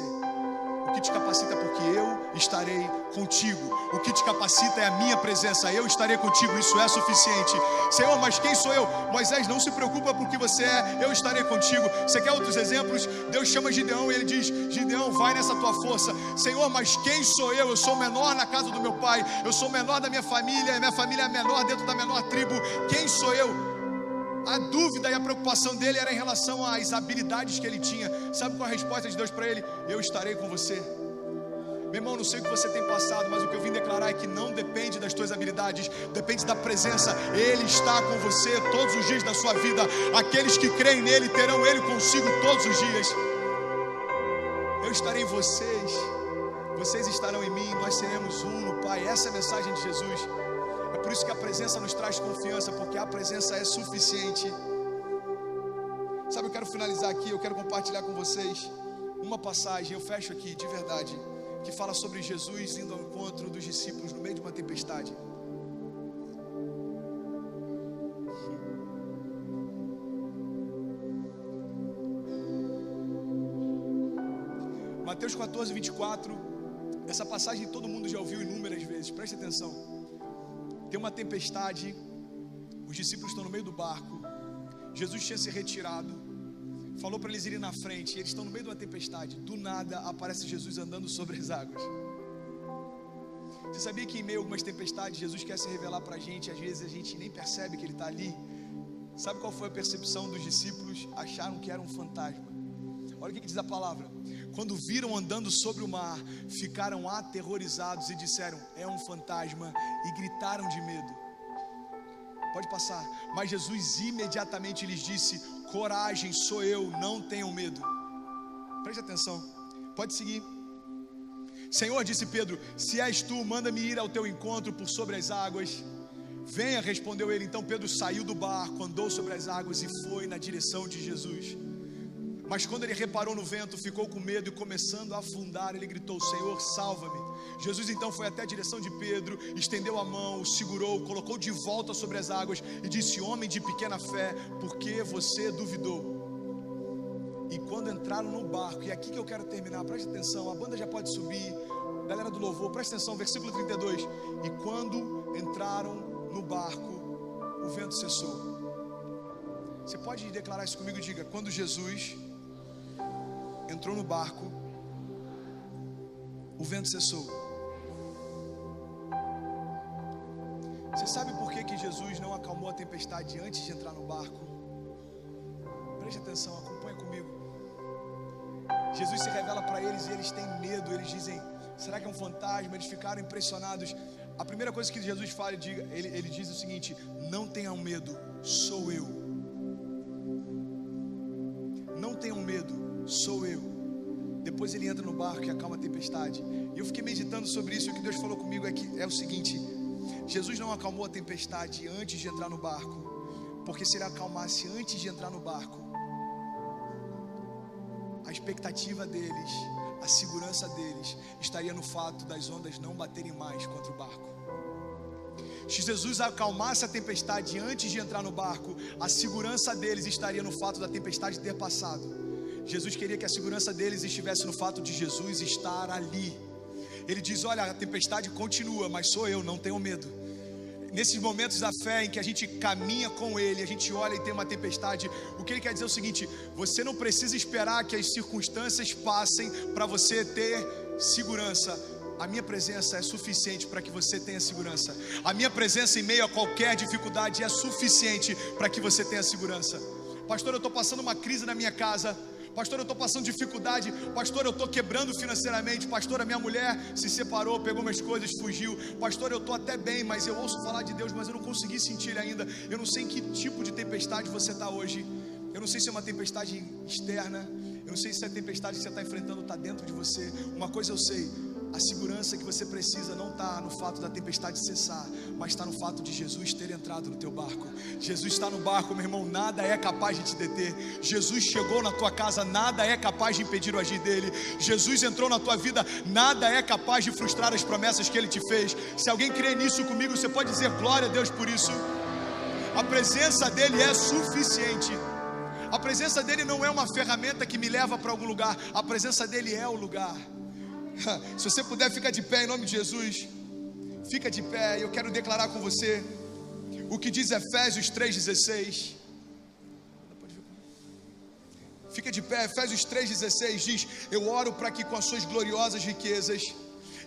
O que te capacita é porque eu estarei contigo. O que te capacita é a minha presença. Eu estarei contigo, isso é suficiente. Senhor, mas quem sou eu? Moisés, não se preocupa com o que você é, eu estarei contigo. Você quer outros exemplos? Deus chama Gideão e ele diz: Gideão, vai nessa tua força. Senhor, mas quem sou eu? Eu sou o menor na casa do meu pai, eu sou o menor da minha família é a menor dentro da menor tribo. Quem sou eu? A dúvida e a preocupação dele era em relação às habilidades que ele tinha. Sabe qual é a resposta de Deus para ele? Eu estarei com você. Meu irmão, não sei o que você tem passado, mas o que eu vim declarar é que não depende das tuas habilidades, depende da presença. Ele está com você todos os dias da sua vida. Aqueles que creem nele terão ele consigo todos os dias. eu estarei em vocês, vocês estarão em mim, nós seremos um no Pai. Essa é a mensagem de Jesus. É por isso que a presença nos traz confiança, porque a presença é suficiente. Sabe, eu quero finalizar aqui, eu quero compartilhar com vocês uma passagem, eu fecho aqui de verdade, que fala sobre Jesus indo ao encontro dos discípulos no meio de uma tempestade. Mateus 14, 24, essa passagem todo mundo já ouviu inúmeras vezes, preste atenção. Tem uma tempestade, os discípulos estão no meio do barco, Jesus tinha se retirado, falou para eles irem na frente, e eles estão no meio de uma tempestade, do nada aparece Jesus andando sobre as águas. Você sabia que em meio a algumas tempestades, Jesus quer se revelar para a gente, às vezes a gente nem percebe que Ele está ali? Sabe qual foi a percepção dos discípulos? Acharam que era um fantasma. Olha o que diz a palavra: quando viram andando sobre o mar, ficaram aterrorizados e disseram, é um fantasma, e gritaram de medo. Pode passar. Mas Jesus imediatamente lhes disse, coragem, sou eu, não tenham medo. Preste atenção, pode seguir. Senhor, disse Pedro, se és tu, manda-me ir ao teu encontro por sobre as águas. Venha, respondeu ele. Então Pedro saiu do barco, andou sobre as águas e foi na direção de Jesus. Mas quando ele reparou no vento, ficou com medo e começando a afundar, ele gritou, Senhor, salva-me. Jesus então foi até a direção de Pedro, estendeu a mão, o segurou, colocou de volta sobre as águas e disse, homem de pequena fé, por que você duvidou? E quando entraram no barco, e é aqui que eu quero terminar, preste atenção, a banda já pode subir, galera do louvor, preste atenção, versículo 32, e quando entraram no barco, o vento cessou. Você pode declarar isso comigo? Diga, quando Jesus entrou no barco, o vento cessou. Você sabe por que Jesus não acalmou a tempestade antes de entrar no barco? Preste atenção, acompanha comigo. Jesus se revela para eles e eles têm medo, eles dizem, será que é um fantasma? Eles ficaram impressionados. A primeira coisa que Jesus fala, ele diz o seguinte, não tenham medo, sou eu. Não tenham medo, sou eu. Depois ele entra no barco e acalma a tempestade. E eu fiquei meditando sobre isso. E o que Deus falou comigo é o seguinte: Jesus não acalmou a tempestade antes de entrar no barco, porque se ele acalmasse antes de entrar no barco, a expectativa deles, a segurança deles estaria no fato das ondas não baterem mais contra o barco. Se Jesus acalmasse a tempestade antes de entrar no barco, a segurança deles estaria no fato da tempestade ter passado. Jesus queria que a segurança deles estivesse no fato de Jesus estar ali. Ele diz, olha, a tempestade continua, mas sou eu, não tenho medo. Nesses momentos da fé em que a gente caminha com Ele, a gente olha e tem uma tempestade, o que Ele quer dizer é o seguinte, você não precisa esperar que as circunstâncias passem para você ter segurança. A minha presença é suficiente para que você tenha segurança. A minha presença em meio a qualquer dificuldade é suficiente para que você tenha segurança. Pastor, eu estou passando uma crise na minha casa. Pastor, eu estou passando dificuldade. Pastor, eu estou quebrando financeiramente. Pastor, a minha mulher se separou, pegou minhas coisas, fugiu. Pastor, eu estou até bem, mas eu ouço falar de Deus, mas eu não consegui sentir ainda. Eu não sei em que tipo de tempestade você está hoje. Eu não sei se é uma tempestade externa. Eu não sei se a tempestade que você está enfrentando está dentro de você. Uma coisa eu sei, a segurança que você precisa não está no fato da tempestade cessar, mas está no fato de Jesus ter entrado no teu barco. Jesus está no barco, meu irmão, nada é capaz de te deter. Jesus chegou na tua casa, nada é capaz de impedir o agir dele. Jesus entrou na tua vida, nada é capaz de frustrar as promessas que ele te fez. Se alguém crê nisso comigo, você pode dizer glória a Deus por isso. A presença dele é suficiente. A presença dele não é uma ferramenta que me leva para algum lugar, a presença dele é o lugar. Se você puder, fica de pé em nome de Jesus. Fica de pé, eu quero declarar com você o que diz Efésios 3,16. Fica de pé, Efésios 3,16 diz: eu oro para que com as suas gloriosas riquezas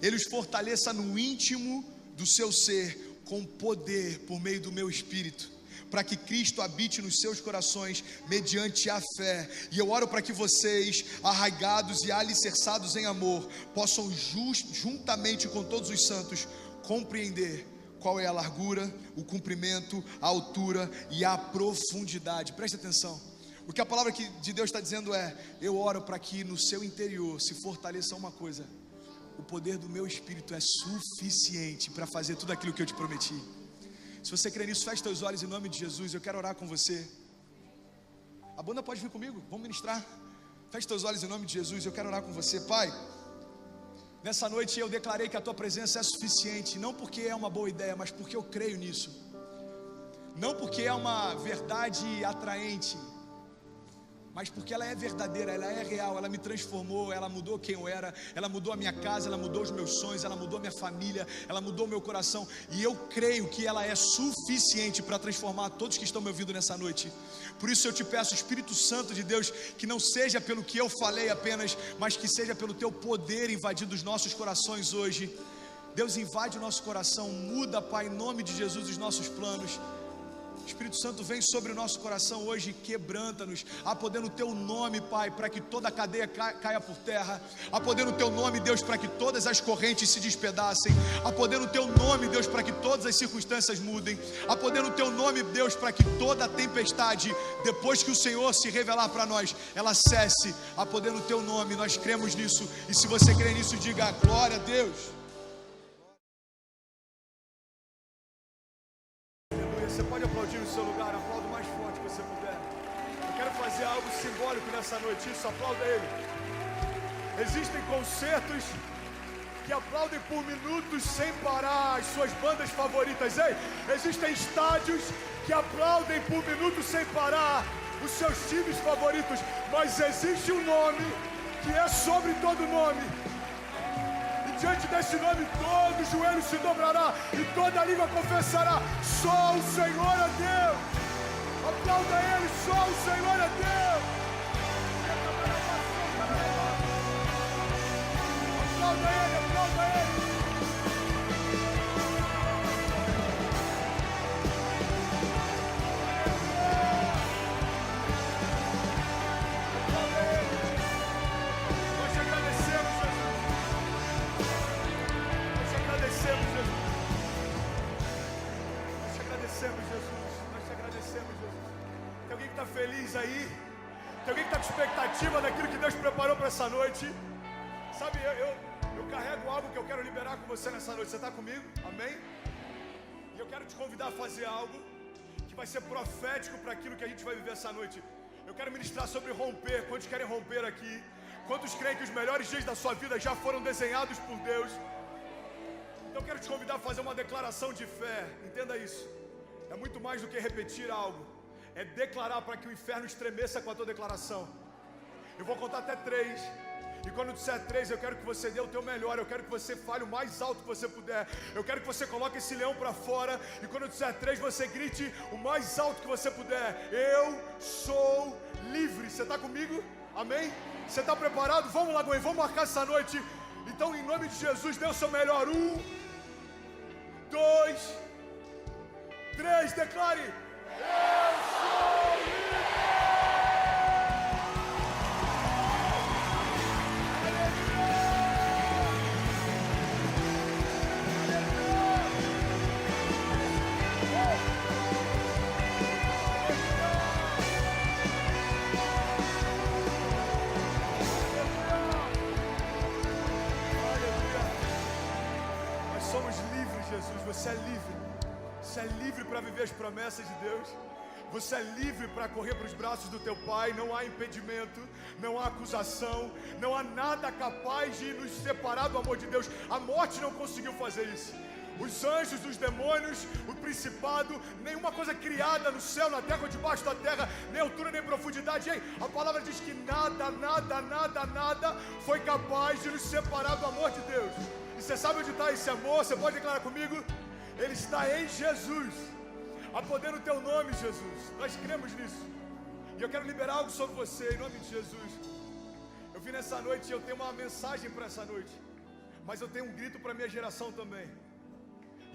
Ele os fortaleça no íntimo do seu ser, com poder por meio do meu Espírito, para que Cristo habite nos seus corações mediante a fé. E eu oro para que vocês, arraigados e alicerçados em amor, possam juntamente com todos os santos compreender qual é a largura, o comprimento, a altura e a profundidade. Preste atenção. O que a palavra de Deus está dizendo é: eu oro para que no seu interior se fortaleça uma coisa: o poder do meu Espírito é suficiente para fazer tudo aquilo que eu te prometi. Se você crê nisso, feche teus olhos em nome de Jesus. Eu quero orar com você. A banda pode vir comigo, vamos ministrar. Feche teus olhos em nome de Jesus. Eu quero orar com você. Pai, nessa noite eu declarei que a tua presença é suficiente, não porque é uma boa ideia, mas porque eu creio nisso. Não porque é uma verdade atraente, mas porque ela é verdadeira, ela é real, ela me transformou, ela mudou quem eu era, ela mudou a minha casa, ela mudou os meus sonhos, ela mudou a minha família, ela mudou o meu coração, e eu creio que ela é suficiente para transformar todos que estão me ouvindo nessa noite. Por isso eu te peço, Espírito Santo de Deus, que não seja pelo que eu falei apenas, mas que seja pelo teu poder invadindo os nossos corações hoje. Deus, invade o nosso coração, muda, Pai, em nome de Jesus, os nossos planos. Espírito Santo, vem sobre o nosso coração hoje, quebranta-nos, há poder no teu nome, Pai, para que toda a cadeia caia por terra, há poder no teu nome, Deus, para que todas as correntes se despedacem, há poder no teu nome, Deus, para que todas as circunstâncias mudem, há poder no teu nome, Deus, para que toda a tempestade, depois que o Senhor se revelar para nós, ela cesse. Há poder no teu nome, nós cremos nisso, e se você crê nisso, diga glória a Deus. Você pode aplaudir no seu lugar, aplauda o mais forte que você puder. Eu quero fazer algo simbólico nessa noite, isso, aplauda ele. Existem concertos que aplaudem por minutos sem parar as suas bandas favoritas. Ei, existem estádios que aplaudem por minutos sem parar os seus times favoritos. Mas existe um nome que é sobre todo nome. Diante desse nome, todo joelho se dobrará e toda língua confessará: só o Senhor é Deus. Aplauda Ele, só o Senhor é Deus. Aplauda Ele, aplauda Ele. Nós te agradecemos, Jesus. Nós te agradecemos, Jesus. Nós te agradecemos, Jesus. Tem alguém que está feliz aí? Tem alguém que está com expectativa daquilo que Deus preparou para essa noite? Sabe, eu carrego algo que eu quero liberar com você nessa noite. Você está comigo? Amém? E eu quero te convidar a fazer algo que vai ser profético para aquilo que a gente vai viver essa noite. Eu quero ministrar sobre romper. Quantos querem romper aqui? Quantos creem que os melhores dias da sua vida já foram desenhados por Deus? Então eu quero te convidar a fazer uma declaração de fé. Entenda isso. É muito mais do que repetir algo. É declarar para que o inferno estremeça com a tua declaração. Eu vou contar até 3. E quando eu disser 3, eu quero que você dê o teu melhor. Eu quero que você fale o mais alto que você puder. Eu quero que você coloque esse leão para fora. E quando eu disser 3, você grite o mais alto que você puder: eu sou livre. Você está comigo? Amém? Você está preparado? Vamos lá, Gwen, vamos marcar essa noite. Então, em nome de Jesus, dê o seu melhor. 1, 2, 3, declare: eu sou livre. Jesus, você é livre. Você é livre para viver as promessas de Deus. Você é livre para correr para os braços do teu Pai. Não há impedimento, não há acusação, não há nada capaz de nos separar do amor de Deus. A morte não conseguiu fazer isso. Os anjos, os demônios, o principado, nenhuma coisa criada no céu, na terra ou debaixo da terra, nem altura nem profundidade. Ei, a palavra diz que nada foi capaz de nos separar do amor de Deus. E você sabe onde está esse amor? Você pode declarar comigo? Ele está em Jesus. Há poder no teu nome, Jesus. Nós cremos nisso. E eu quero liberar algo sobre você, em nome de Jesus. Eu vim nessa noite e eu tenho uma mensagem para essa noite. Mas eu tenho um grito para a minha geração também.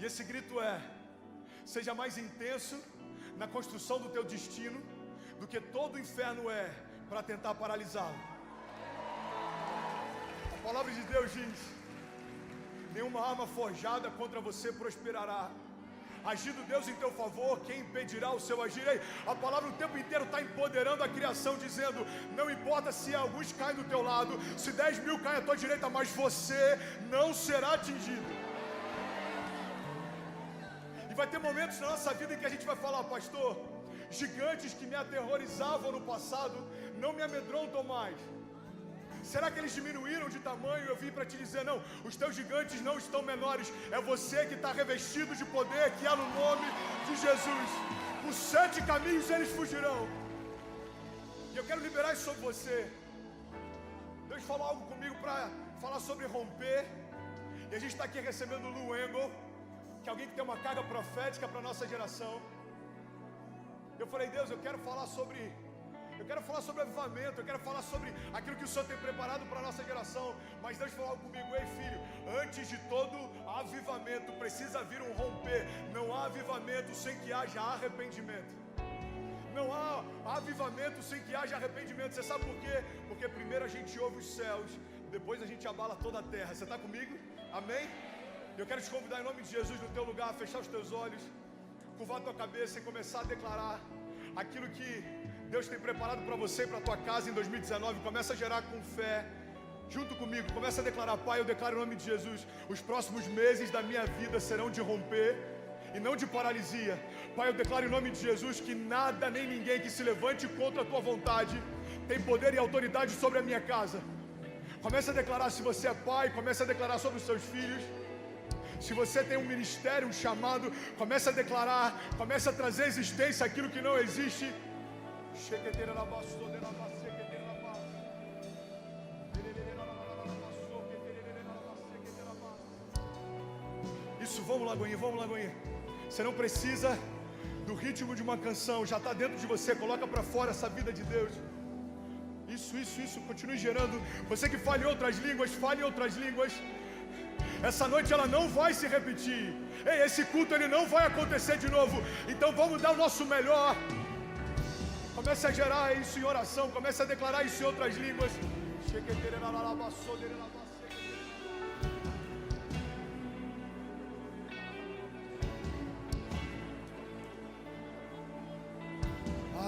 E esse grito é: seja mais intenso na construção do teu destino do que todo o inferno é para tentar paralisá-lo. A palavra de Deus diz: nenhuma arma forjada contra você prosperará. Agindo Deus em teu favor, quem impedirá o seu agir? Ei, a palavra o tempo inteiro está empoderando a criação, dizendo: não importa se alguns caem do teu lado, se 10 mil caem à tua direita, mas você não será atingido. E vai ter momentos na nossa vida em que a gente vai falar: pastor, gigantes que me aterrorizavam no passado não me amedrontam mais. Será que eles diminuíram de tamanho? Eu vim para te dizer: não, os teus gigantes não estão menores. É você que está revestido de poder que há no nome de Jesus. Por 7 caminhos eles fugirão. E eu quero liberar isso sobre você. Deus falou algo comigo para falar sobre romper. E a gente está aqui recebendo o Lou Engle, que é alguém que tem uma carga profética para a nossa geração. Eu falei: Deus, eu quero falar sobre avivamento, eu quero falar sobre aquilo que o Senhor tem preparado para a nossa geração. Mas Deus falou comigo: ei filho, antes de todo avivamento precisa vir um romper. Não há avivamento sem que haja arrependimento. Não há avivamento sem que haja arrependimento. Você sabe por quê? Porque primeiro a gente ouve os céus, depois a gente abala toda a terra. Você está comigo? Amém? Eu quero te convidar em nome de Jesus, no teu lugar, a fechar os teus olhos, curvar a tua cabeça e começar a declarar aquilo que Deus tem preparado para você e para a tua casa em 2019. Começa a gerar com fé, junto comigo. Começa a declarar: Pai, eu declaro em nome de Jesus, os próximos meses da minha vida serão de romper e não de paralisia. Pai, eu declaro em nome de Jesus que nada nem ninguém que se levante contra a tua vontade tem poder e autoridade sobre a minha casa. Começa a declarar: se você é pai, começa a declarar sobre os seus filhos. Se você tem um ministério, um chamado, começa a declarar, começa a trazer à existência aquilo que não existe. Isso, vamos lá, Goinha, vamos lá, Goinha. Você não precisa do ritmo de uma canção, já está dentro de você. Coloca para fora essa vida de Deus. Isso, continue gerando. Você que fale outras línguas, fale outras línguas. Essa noite ela não vai se repetir. Ei, esse culto ele não vai acontecer de novo. Então vamos dar o nosso melhor. Comece a gerar isso em oração. Comece a declarar isso em outras línguas.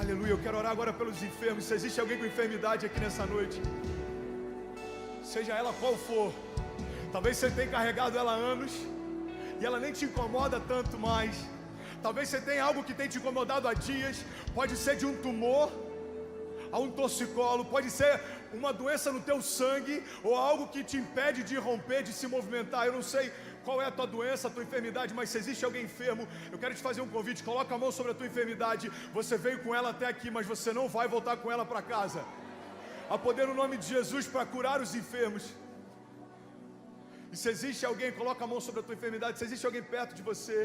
Aleluia, eu quero orar agora pelos enfermos. Se existe alguém com enfermidade aqui nessa noite, seja ela qual for, talvez você tenha carregado ela há anos e ela nem te incomoda tanto mais. Talvez você tenha algo que tem te incomodado há dias. Pode ser de um tumor a um torcicolo, pode ser uma doença no teu sangue, ou algo que te impede de romper, de se movimentar. Eu não sei qual é a tua doença, a tua enfermidade, mas se existe alguém enfermo, eu quero te fazer um convite. Coloca a mão sobre a tua enfermidade. Você veio com ela até aqui, mas você não vai voltar com ela para casa. Há poder no nome de Jesus para curar os enfermos. E se existe alguém, coloca a mão sobre a tua enfermidade. Se existe alguém perto de você,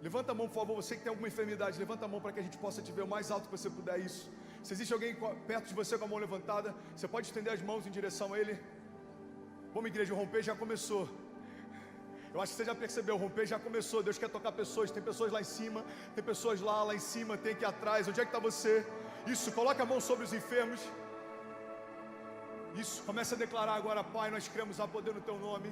levanta a mão, por favor. Você que tem alguma enfermidade, levanta a mão para que a gente possa te ver o mais alto que você puder. Isso. Se existe alguém perto de você com a mão levantada, você pode estender as mãos em direção a ele. Vamos, igreja, o romper já começou. Eu acho que você já percebeu, o romper já começou. Deus quer tocar pessoas. Tem pessoas lá em cima, tem pessoas lá em cima, tem aqui atrás. Onde é que está você? Isso, coloca a mão sobre os enfermos. Isso, começa a declarar agora: Pai, nós cremos a poder no Teu nome.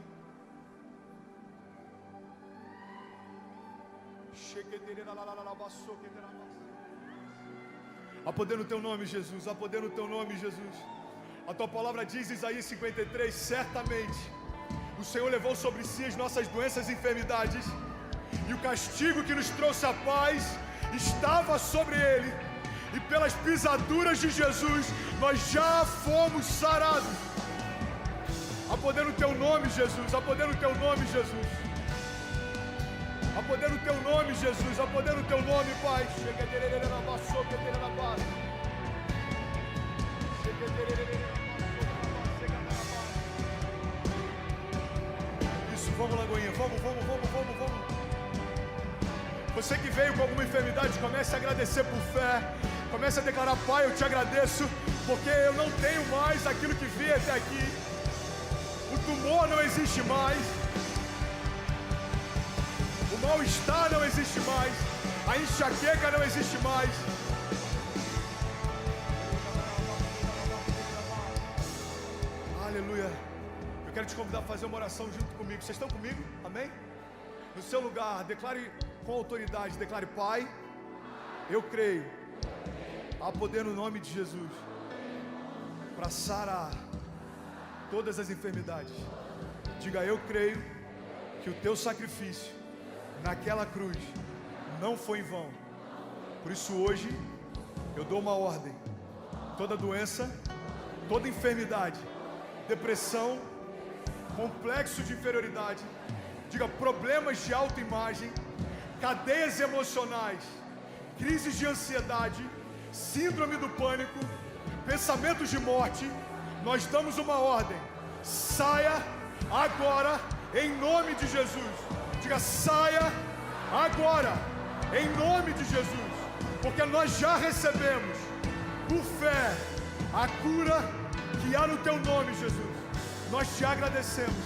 Há poder no Teu nome, Jesus. Há poder no Teu nome, Jesus. A Tua palavra diz, Isaías 53, certamente o Senhor levou sobre si as nossas doenças e enfermidades, e o castigo que nos trouxe a paz estava sobre Ele, e pelas pisaduras de Jesus nós já fomos sarados. Há poder no Teu nome, Jesus. Há poder no Teu nome, Jesus. Há poder no Teu nome, Jesus. Há poder no Teu nome, Pai. Isso, vamos, Lagoinha. Vamos. Você que veio com alguma enfermidade, comece a agradecer por fé. Comece a declarar: Pai, eu te agradeço, porque eu não tenho mais aquilo que vi até aqui. O tumor não existe mais. O mal-estar não existe mais. A enxaqueca não existe mais. Aleluia. Eu quero te convidar a fazer uma oração junto comigo. Vocês estão comigo? Amém? No seu lugar, declare com autoridade, declare: Pai, eu creio, há poder no nome de Jesus para sarar todas as enfermidades. Diga: eu creio que o teu sacrifício naquela cruz não foi em vão. Por isso hoje eu dou uma ordem: toda doença, toda enfermidade, depressão, complexo de inferioridade, diga, problemas de autoimagem, cadeias emocionais, crises de ansiedade, síndrome do pânico, pensamentos de morte, nós damos uma ordem: saia agora em nome de Jesus. Diga: saia agora em nome de Jesus, porque nós já recebemos por fé a cura que há no teu nome, Jesus. Nós te agradecemos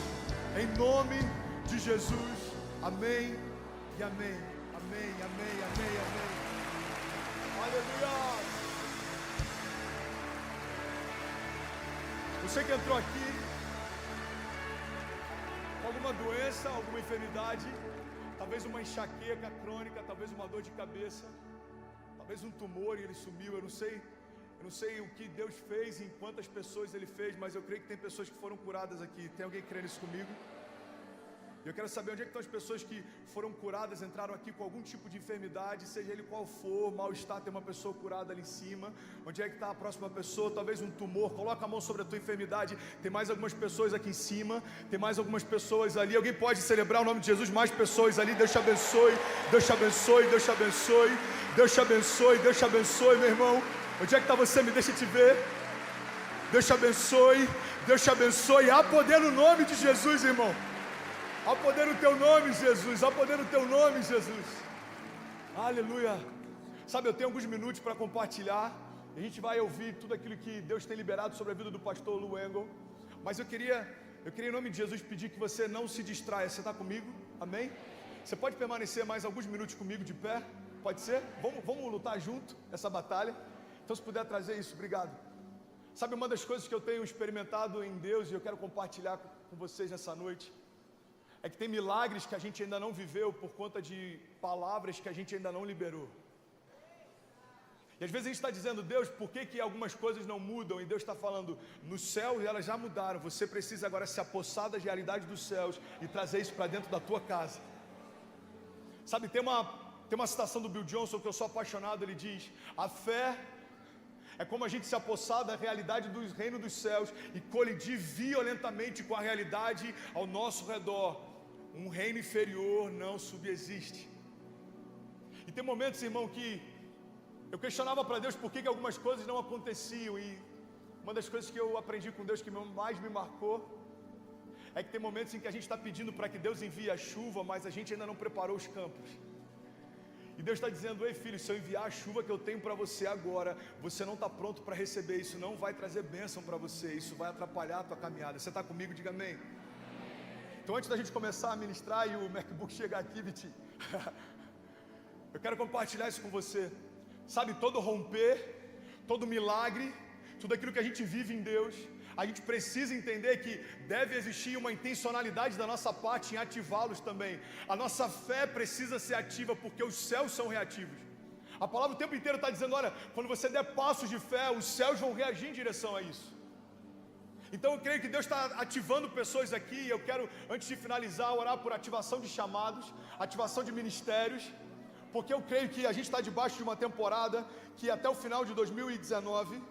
em nome de Jesus. Amém e amém. Amém, amém, amém, amém. Aleluia. Você que entrou aqui com alguma doença, alguma enfermidade, talvez uma enxaqueca crônica, talvez uma dor de cabeça, talvez um tumor e ele sumiu, eu não sei o que Deus fez, em quantas pessoas Ele fez, mas eu creio que tem pessoas que foram curadas aqui. Tem alguém que crê nisso comigo? Eu quero saber onde é que estão as pessoas que foram curadas, entraram aqui com algum tipo de enfermidade, seja ele qual for, mal-estar, tem uma pessoa curada ali em cima. Onde é que está a próxima pessoa? Talvez um tumor, coloca a mão sobre a tua enfermidade. Tem mais algumas pessoas aqui em cima, tem mais algumas pessoas ali. Alguém pode celebrar o nome de Jesus? Mais pessoas ali. Deus te abençoe, Deus te abençoe, Deus te abençoe, Deus te abençoe, Deus te abençoe, meu irmão. Onde é que está você? Me deixa te ver. Deus te abençoe, Deus te abençoe. Há poder no nome de Jesus, irmão. Há poder no teu nome, Jesus. Há poder no teu nome, Jesus. Aleluia. Sabe, eu tenho alguns minutos para compartilhar. A gente vai ouvir tudo aquilo que Deus tem liberado sobre a vida do pastor Lou Engle. Mas eu queria em nome de Jesus pedir que você não se distraia. Você está comigo? Amém? Você pode permanecer mais alguns minutos comigo de pé? Pode ser? Vamos lutar junto essa batalha. Então, se puder trazer isso, obrigado. Sabe, uma das coisas que eu tenho experimentado em Deus e eu quero compartilhar com vocês nessa noite é que tem milagres que a gente ainda não viveu por conta de palavras que a gente ainda não liberou. E às vezes a gente está dizendo: Deus, por que algumas coisas não mudam? E Deus está falando: no céu elas já mudaram. Você precisa agora se apossar da realidade dos céus e trazer isso para dentro da tua casa. Sabe, tem uma citação do Bill Johnson que eu sou apaixonado. Ele diz: a fé é como a gente se apossar da realidade do reino dos céus e colidir violentamente com a realidade ao nosso redor. Um reino inferior não subsiste. E tem momentos, irmão, que eu questionava para Deus por que algumas coisas não aconteciam. E uma das coisas que eu aprendi com Deus que mais me marcou é que tem momentos em que a gente está pedindo para que Deus envie a chuva, mas a gente ainda não preparou os campos. E Deus está dizendo: ei filho, se eu enviar a chuva que eu tenho para você agora, você não está pronto para receber. Isso não vai trazer bênção para você, isso vai atrapalhar a tua caminhada. Você está comigo? Diga amém. Então, antes da gente começar a ministrar e o MacBook chegar aqui, Viti, eu quero compartilhar isso com você. Sabe, todo romper, todo milagre, tudo aquilo que a gente vive em Deus, a gente precisa entender que deve existir uma intencionalidade da nossa parte em ativá-los também. A nossa fé precisa ser ativa, porque os céus são reativos. A palavra o tempo inteiro está dizendo: olha, quando você der passos de fé, os céus vão reagir em direção a isso. Então eu creio que Deus está ativando pessoas aqui. E eu quero, antes de finalizar, orar por ativação de chamados, ativação de ministérios, porque eu creio que a gente está debaixo de uma temporada que até o final de 2019,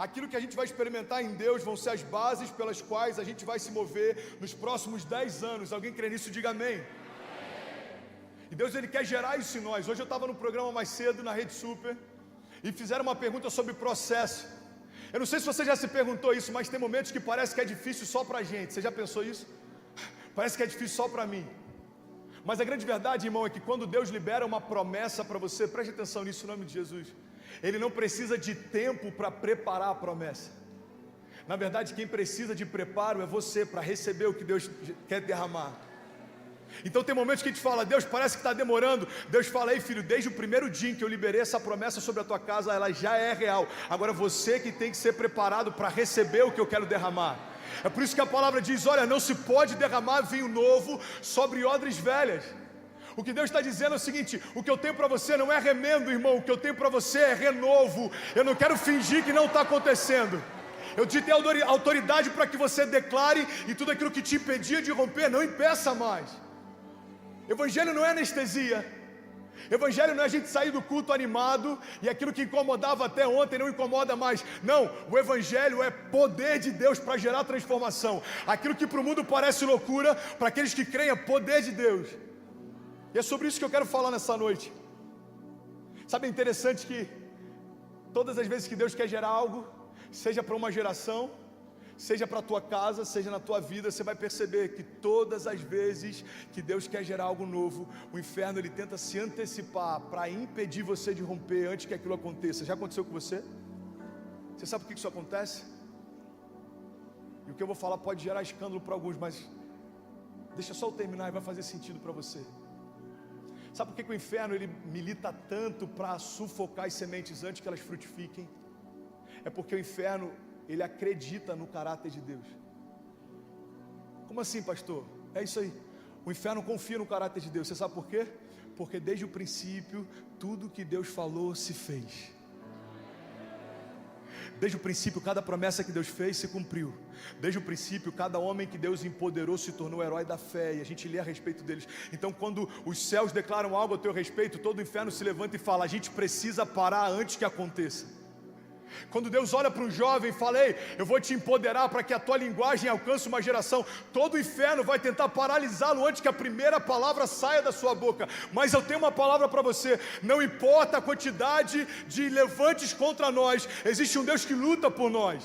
aquilo que a gente vai experimentar em Deus vão ser as bases pelas quais a gente vai se mover nos próximos 10 anos. Alguém crê nisso? Diga amém. E Deus, Ele quer gerar isso em nós. Hoje eu estava no programa mais cedo, na Rede Super, e fizeram uma pergunta sobre processo. Eu não sei se você já se perguntou isso, mas tem momentos que parece que é difícil só pra gente. Você já pensou isso? Parece que é difícil só para mim. Mas a grande verdade, irmão, é que quando Deus libera uma promessa para você, preste atenção nisso em nome de Jesus, Ele não precisa de tempo para preparar a promessa. Na verdade, quem precisa de preparo é você para receber o que Deus quer derramar. Então tem momentos que a gente fala: Deus, parece que está demorando. Deus fala: ei filho, desde o primeiro dia em que eu liberei essa promessa sobre a tua casa, ela já é real. Agora você que tem que ser preparado para receber o que eu quero derramar. É por isso que a palavra diz: olha, não se pode derramar vinho novo sobre odres velhas. O que Deus está dizendo é o seguinte: o que eu tenho para você não é remendo, irmão. O que eu tenho para você é renovo. Eu não quero fingir que não está acontecendo. Eu te dei autoridade para que você declare, e tudo aquilo que te impedia de romper, não impeça mais. Evangelho não é anestesia. Evangelho não é a gente sair do culto animado e aquilo que incomodava até ontem não incomoda mais. Não, o Evangelho é poder de Deus para gerar transformação. Aquilo que para o mundo parece loucura, para aqueles que creem é poder de Deus. E é sobre isso que eu quero falar nessa noite. Sabe, é interessante que todas as vezes que Deus quer gerar algo, seja para uma geração, seja para a tua casa, seja na tua vida, você vai perceber que todas as vezes que Deus quer gerar algo novo, o inferno ele tenta se antecipar para impedir você de romper antes que aquilo aconteça. Já aconteceu com você? Você sabe por que isso acontece? E o que eu vou falar pode gerar escândalo para alguns, mas deixa só eu terminar e vai fazer sentido para você. Sabe por que o inferno ele milita tanto para sufocar as sementes antes que elas frutifiquem? É porque o inferno ele acredita no caráter de Deus. Como assim, pastor? É isso aí. O inferno confia no caráter de Deus. Você sabe por quê? Porque desde o princípio, tudo que Deus falou se fez. Desde o princípio, cada promessa que Deus fez se cumpriu. Desde o princípio, cada homem que Deus empoderou se tornou herói da fé. E a gente lê a respeito deles. Então, quando os céus declaram algo a teu respeito, todo o inferno se levanta e fala: a gente precisa parar antes que aconteça. Quando Deus olha para um jovem e fala: ei, eu vou te empoderar para que a tua linguagem alcance uma geração, todo o inferno vai tentar paralisá-lo antes que a primeira palavra saia da sua boca. Mas eu tenho uma palavra para você: não importa a quantidade de levantes contra nós, existe um Deus que luta por nós.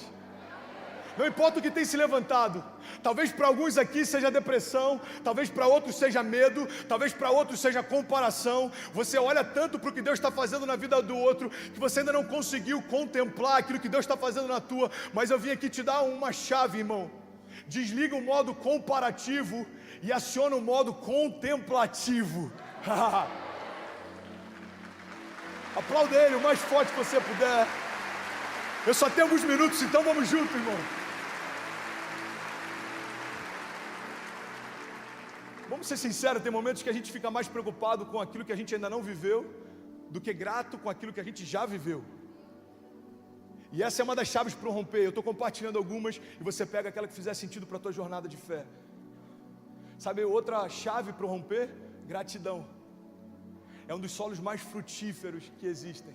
Não importa o que tem se levantado. Talvez para alguns aqui seja depressão, talvez para outros seja medo, talvez para outros seja comparação. Você olha tanto para o que Deus está fazendo na vida do outro, que você ainda não conseguiu contemplar aquilo que Deus está fazendo na tua. Mas eu vim aqui te dar uma chave, irmão. Desliga o modo comparativo e aciona o modo contemplativo. Aplauda ele o mais forte que você puder. Eu só tenho alguns minutos, então vamos junto, irmão. Vamos ser sinceros, tem momentos que a gente fica mais preocupado com aquilo que a gente ainda não viveu do que grato com aquilo que a gente já viveu. E essa é uma das chaves para o romper. Eu estou compartilhando algumas e você pega aquela que fizer sentido para a tua jornada de fé. Sabe outra chave para o romper? Gratidão. É um dos solos mais frutíferos que existem.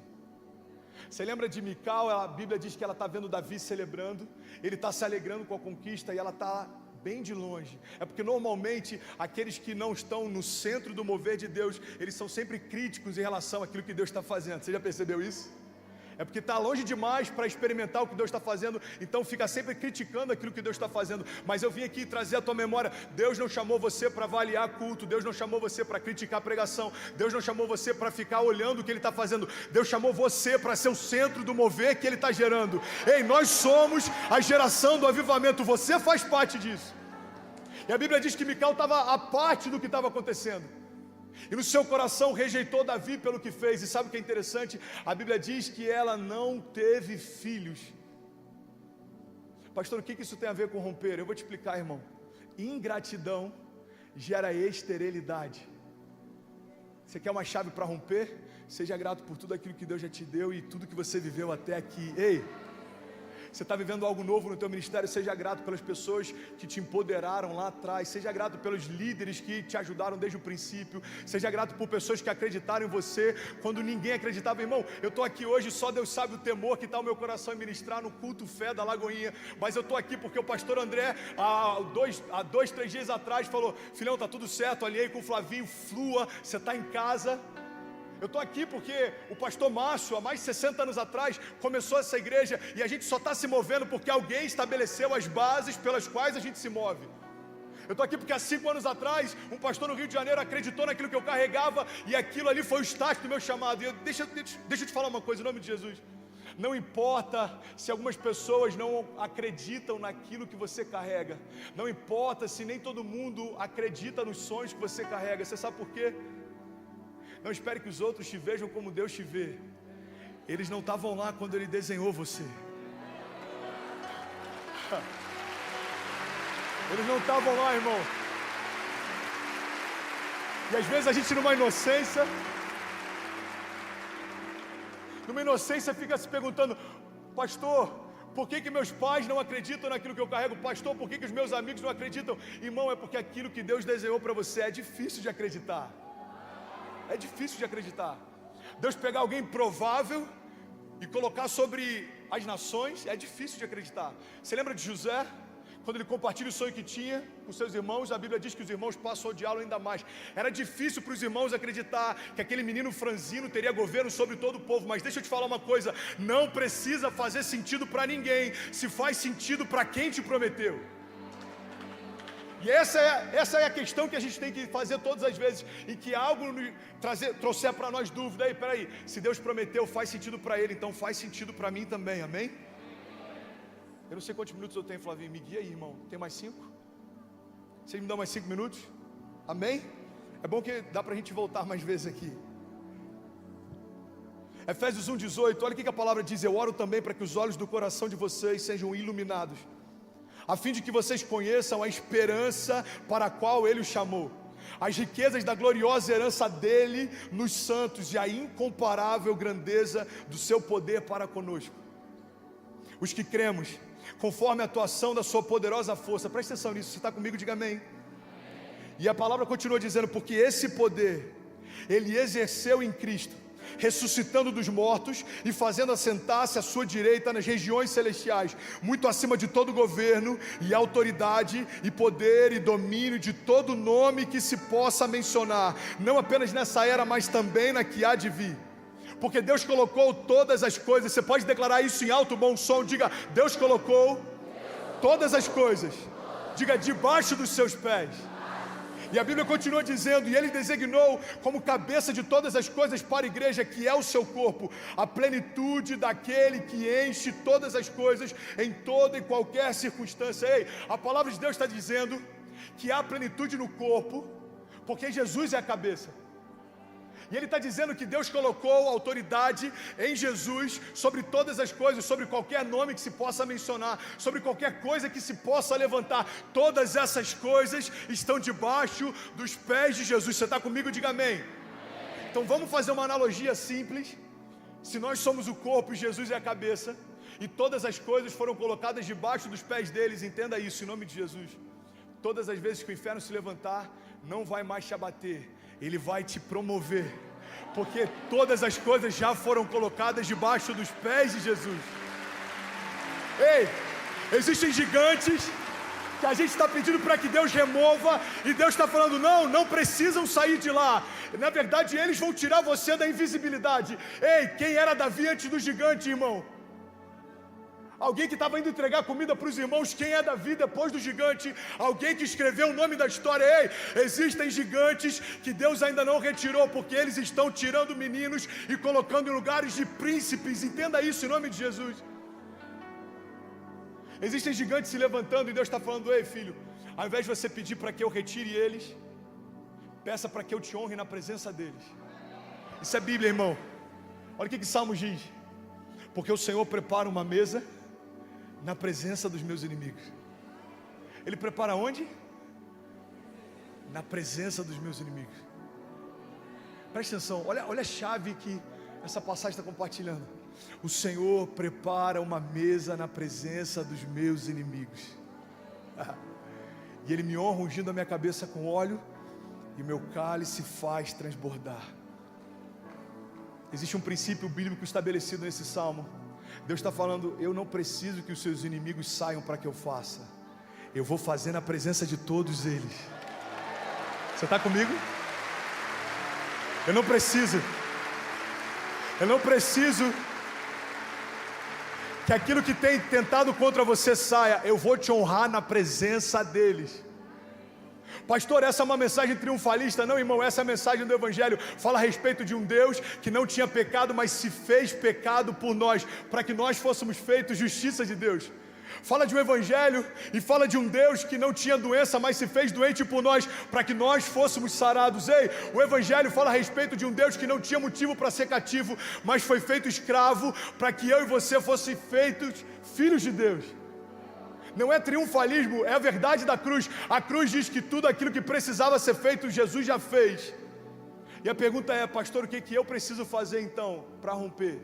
Você lembra de Mical? A Bíblia diz que ela está vendo Davi celebrando, ele está se alegrando com a conquista e ela está bem de longe. É porque normalmente aqueles que não estão no centro do mover de Deus, eles são sempre críticos em relação àquilo que Deus está fazendo. Você já percebeu isso? É porque está longe demais para experimentar o que Deus está fazendo, então fica sempre criticando aquilo que Deus está fazendo. Mas eu vim aqui trazer a tua memória: Deus não chamou você para avaliar culto, Deus não chamou você para criticar pregação, Deus não chamou você para ficar olhando o que Ele está fazendo, Deus chamou você para ser o centro do mover que Ele está gerando. Ei, nós somos a geração do avivamento, você faz parte disso. E a Bíblia diz que Mical estava à parte do que estava acontecendo. E no seu coração rejeitou Davi pelo que fez. E sabe o que é interessante? A Bíblia diz que ela não teve filhos. Pastor, o que isso tem a ver com romper? Eu vou te explicar, irmão. Ingratidão gera esterilidade. Você quer uma chave para romper? Seja grato por tudo aquilo que Deus já te deu e tudo que você viveu até aqui. Ei! Você está vivendo algo novo no teu ministério, seja grato pelas pessoas que te empoderaram lá atrás, seja grato pelos líderes que te ajudaram desde o princípio, seja grato por pessoas que acreditaram em você quando ninguém acreditava. Irmão, eu estou aqui hoje, só Deus sabe o temor que está no meu coração em ministrar no culto fé da Lagoinha, mas eu estou aqui porque o pastor André, há 2-3 dias atrás, falou: filhão, está tudo certo, alinhei com o Flavinho, flua, você está em casa. Eu estou aqui porque o pastor Márcio, há mais de 60 anos atrás, começou essa igreja e a gente só está se movendo porque alguém estabeleceu as bases pelas quais a gente se move. Eu estou aqui porque há 5 anos atrás, um pastor no Rio de Janeiro acreditou naquilo que eu carregava e aquilo ali foi o start do meu chamado. E deixa eu te falar uma coisa, em nome de Jesus. Não importa se algumas pessoas não acreditam naquilo que você carrega. Não importa se nem todo mundo acredita nos sonhos que você carrega. Você sabe por quê? Não espere que os outros te vejam como Deus te vê. Eles não estavam lá quando Ele desenhou você. Eles não estavam lá, irmão. E às vezes a gente numa inocência fica se perguntando: pastor, por que meus pais não acreditam naquilo que eu carrego? Pastor, por que os meus amigos não acreditam? Irmão, é porque aquilo que Deus desenhou para você é difícil de acreditar. É difícil de acreditar. Deus pegar alguém improvável e colocar sobre as nações, é difícil de acreditar. Você lembra de José? Quando ele compartilha o sonho que tinha com seus irmãos, a Bíblia diz que os irmãos passam a odiá-lo ainda mais. Era difícil para os irmãos acreditar que aquele menino franzino teria governo sobre todo o povo. Mas deixa eu te falar uma coisa: não precisa fazer sentido para ninguém, se faz sentido para quem te prometeu. E essa é a questão que a gente tem que fazer todas as vezes, em que algo trouxer para nós dúvida. Aí, peraí, se Deus prometeu, faz sentido para ele, então faz sentido para mim também, amém? Eu não sei quantos minutos eu tenho, Flavinho, me guia aí, irmão. Tem mais 5? Vocês me dão mais 5 minutos? Amém? É bom que dá para a gente voltar mais vezes aqui. Efésios 1:18, olha o que a palavra diz: eu oro também para que os olhos do coração de vocês sejam iluminados, a fim de que vocês conheçam a esperança para a qual Ele os chamou, as riquezas da gloriosa herança dEle nos santos e a incomparável grandeza do seu poder para conosco, os que cremos, conforme a atuação da sua poderosa força. Presta atenção nisso, você está comigo? Diga amém. E a palavra continua dizendo: porque esse poder Ele exerceu em Cristo, ressuscitando dos mortos e fazendo assentar-se à sua direita nas regiões celestiais, muito acima de todo governo e autoridade e poder e domínio, de todo nome que se possa mencionar, não apenas nessa era, mas também na que há de vir. Porque Deus colocou todas as coisas. Você pode declarar isso em alto bom som. Diga: Deus colocou todas as coisas, diga, debaixo dos seus pés. E a Bíblia continua dizendo: e Ele designou como cabeça de todas as coisas para a igreja, que é o seu corpo, a plenitude daquele que enche todas as coisas em toda e qualquer circunstância. Ei, a palavra de Deus está dizendo que há plenitude no corpo, porque Jesus é a cabeça. E Ele está dizendo que Deus colocou autoridade em Jesus sobre todas as coisas, sobre qualquer nome que se possa mencionar, sobre qualquer coisa que se possa levantar. Todas essas coisas estão debaixo dos pés de Jesus. Você está comigo? Diga amém. Então vamos fazer uma analogia simples. Se nós somos o corpo e Jesus é a cabeça, e todas as coisas foram colocadas debaixo dos pés deles, entenda isso em nome de Jesus. Todas as vezes que o inferno se levantar, não vai mais te abater, ele vai te promover, porque todas as coisas já foram colocadas debaixo dos pés de Jesus. Ei, existem gigantes que a gente está pedindo para que Deus remova, e Deus está falando: não precisam sair de lá. Na verdade, eles vão tirar você da invisibilidade. Ei, quem era Davi antes do gigante, irmão? Alguém que estava indo entregar comida para os irmãos. Quem é Davi depois do gigante? Alguém que escreveu o nome da história. Ei, existem gigantes que Deus ainda não retirou, porque eles estão tirando meninos e colocando em lugares de príncipes. Entenda isso em nome de Jesus. Existem gigantes se levantando e Deus está falando: ei, filho, ao invés de você pedir para que eu retire eles, peça para que eu te honre na presença deles. Isso é Bíblia, irmão. Olha o que Salmos diz: porque o Senhor prepara uma mesa na presença dos meus inimigos. Ele prepara onde? Na presença dos meus inimigos. Presta atenção, olha a chave que essa passagem está compartilhando. O Senhor prepara uma mesa na presença dos meus inimigos. E Ele me honra ungindo a minha cabeça com óleo, e meu cálice faz transbordar. Existe um princípio bíblico estabelecido nesse salmo. Deus está falando: eu não preciso que os seus inimigos saiam para que eu faça, eu vou fazer na presença de todos eles. Você está comigo? Eu não preciso que aquilo que tem tentado contra você saia. Eu vou te honrar na presença deles. Pastor, essa é uma mensagem triunfalista? Não, irmão, essa é a mensagem do Evangelho. Fala a respeito de um Deus que não tinha pecado, mas se fez pecado por nós, para que nós fôssemos feitos justiça de Deus. Fala de um Evangelho e fala de um Deus que não tinha doença, mas se fez doente por nós, para que nós fôssemos sarados. Ei, o Evangelho fala a respeito de um Deus que não tinha motivo para ser cativo, mas foi feito escravo, para que eu e você fossem feitos filhos de Deus. Não é triunfalismo, é a verdade da cruz. A cruz diz que tudo aquilo que precisava ser feito, Jesus já fez. E a pergunta é: pastor, o que eu preciso fazer então para romper?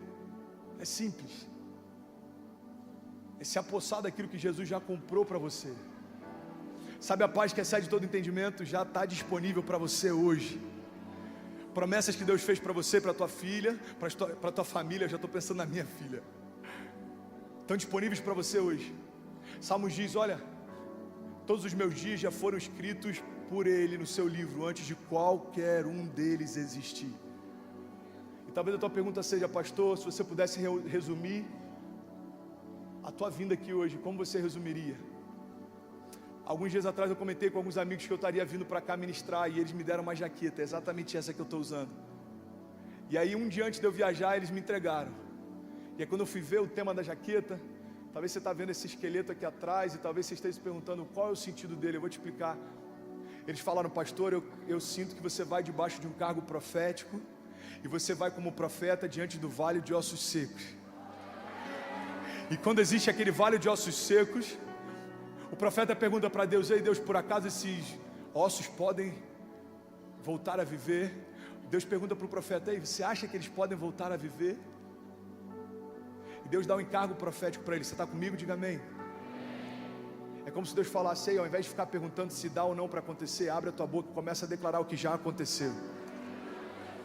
É simples. É se apossar daquilo que Jesus já comprou para você. Sabe, a paz que excede todo entendimento já está disponível para você hoje. Promessas que Deus fez para você, para tua filha, para tua família. Já estou pensando na minha filha. Estão disponíveis para você hoje. Salmos diz: olha, todos os meus dias já foram escritos por Ele no seu livro, antes de qualquer um deles existir. E talvez a tua pergunta seja: pastor, se você pudesse resumir a tua vinda aqui hoje, como você resumiria? Alguns dias atrás eu comentei com alguns amigos que eu estaria vindo para cá ministrar, e eles me deram uma jaqueta, exatamente essa que eu estou usando. E aí um dia antes de eu viajar, eles me entregaram. E aí quando eu fui ver o tema da jaqueta, talvez você está vendo esse esqueleto aqui atrás, e talvez você esteja se perguntando qual é o sentido dele. Eu vou te explicar. Eles falaram: pastor, eu sinto que você vai debaixo de um cargo profético, e você vai como profeta diante do vale de ossos secos. E quando existe aquele vale de ossos secos, o profeta pergunta para Deus: ei Deus, por acaso esses ossos podem voltar a viver? Deus pergunta para o profeta: ei, você acha que eles podem voltar a viver? E Deus dá um encargo profético para ele. Você está comigo? Diga amém. É como se Deus falasse: ei, ao invés de ficar perguntando se dá ou não para acontecer, abre a tua boca e começa a declarar o que já aconteceu.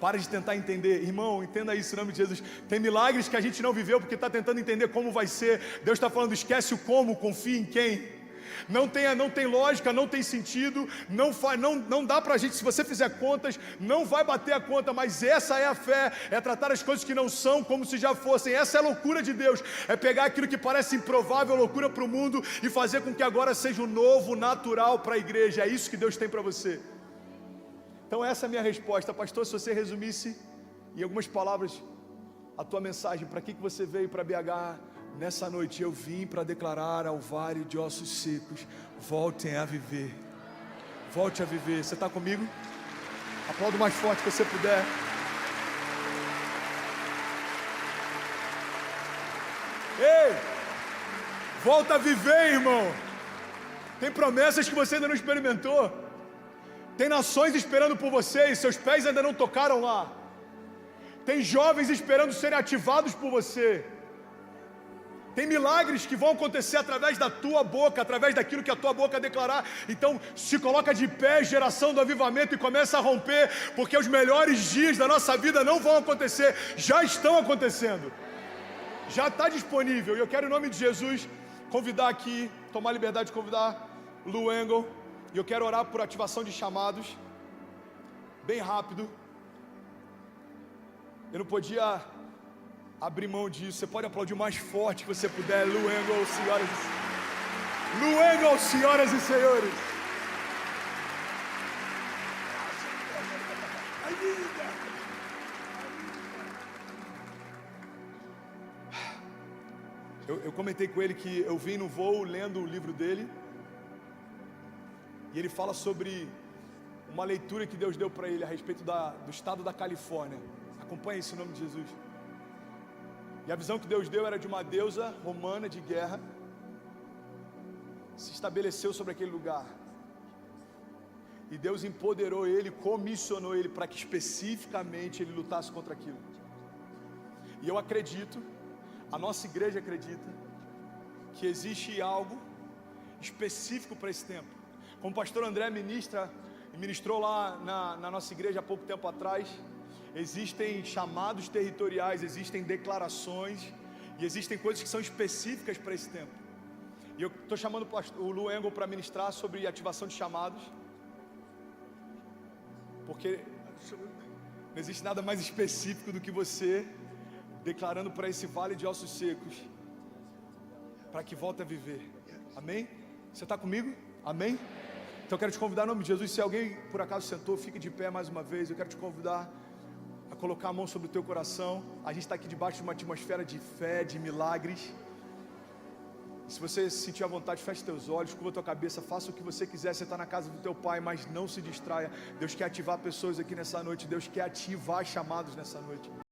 Para de tentar entender. Irmão, entenda isso em nome de Jesus. Tem milagres que a gente não viveu porque está tentando entender como vai ser. Deus está falando: esquece o como, confia em quem. Não tem lógica, não tem sentido, não dá pra gente, se você fizer contas, não vai bater a conta. Mas essa é a fé, é tratar as coisas que não são como se já fossem. Essa é a loucura de Deus, é pegar aquilo que parece improvável, loucura para o mundo, e fazer com que agora seja o novo natural para a igreja. É isso que Deus tem para você. Então essa é a minha resposta. Pastor, se você resumisse em algumas palavras a tua mensagem, para que você veio para BH nessa noite? Eu vim para declarar ao vale de ossos secos: voltem a viver. Volte a viver. Você está comigo? Aplauda o mais forte que você puder. Ei, volta a viver, irmão. Tem promessas que você ainda não experimentou. Tem nações esperando por você e seus pés ainda não tocaram lá. Tem jovens esperando serem ativados por você. Tem milagres que vão acontecer através da tua boca, através daquilo que a tua boca declarar. Então se coloca de pé, geração do avivamento, e começa a romper, porque os melhores dias da nossa vida não vão acontecer, já estão acontecendo. Já está disponível. E eu quero, em nome de Jesus, convidar aqui, tomar a liberdade de convidar Lu Engel. E eu quero orar por ativação de chamados, bem rápido. Eu não podia abrir mão disso. Você pode aplaudir o mais forte que você puder. Lu Engel, senhoras e senhores. Eu comentei com ele que eu vim no voo lendo o livro dele, e ele fala sobre uma leitura que Deus deu para ele a respeito do estado da Califórnia. Acompanhe isso em nome de Jesus. E a visão que Deus deu era de uma deusa romana de guerra, se estabeleceu sobre aquele lugar. E Deus empoderou ele, comissionou ele para que especificamente ele lutasse contra aquilo. E eu acredito, a nossa igreja acredita, que existe algo específico para esse tempo. Como o pastor André ministrou lá na nossa igreja há pouco tempo atrás, existem chamados territoriais, existem declarações, e existem coisas que são específicas para esse tempo. E eu estou chamando o Lu Engel para ministrar sobre ativação de chamados, porque não existe nada mais específico do que você declarando para esse vale de ossos secos, para que volte a viver. Amém? Você está comigo? Amém? Então eu quero te convidar em nome de Jesus. Se alguém por acaso sentou, fique de pé mais uma vez. Eu quero te convidar a colocar a mão sobre o teu coração. A gente está aqui debaixo de uma atmosfera de fé, de milagres. Se você se sentir à vontade, feche teus olhos, curva tua cabeça, faça o que você quiser. Você está na casa do teu pai, mas não se distraia. Deus quer ativar pessoas aqui nessa noite. Deus quer ativar chamados nessa noite.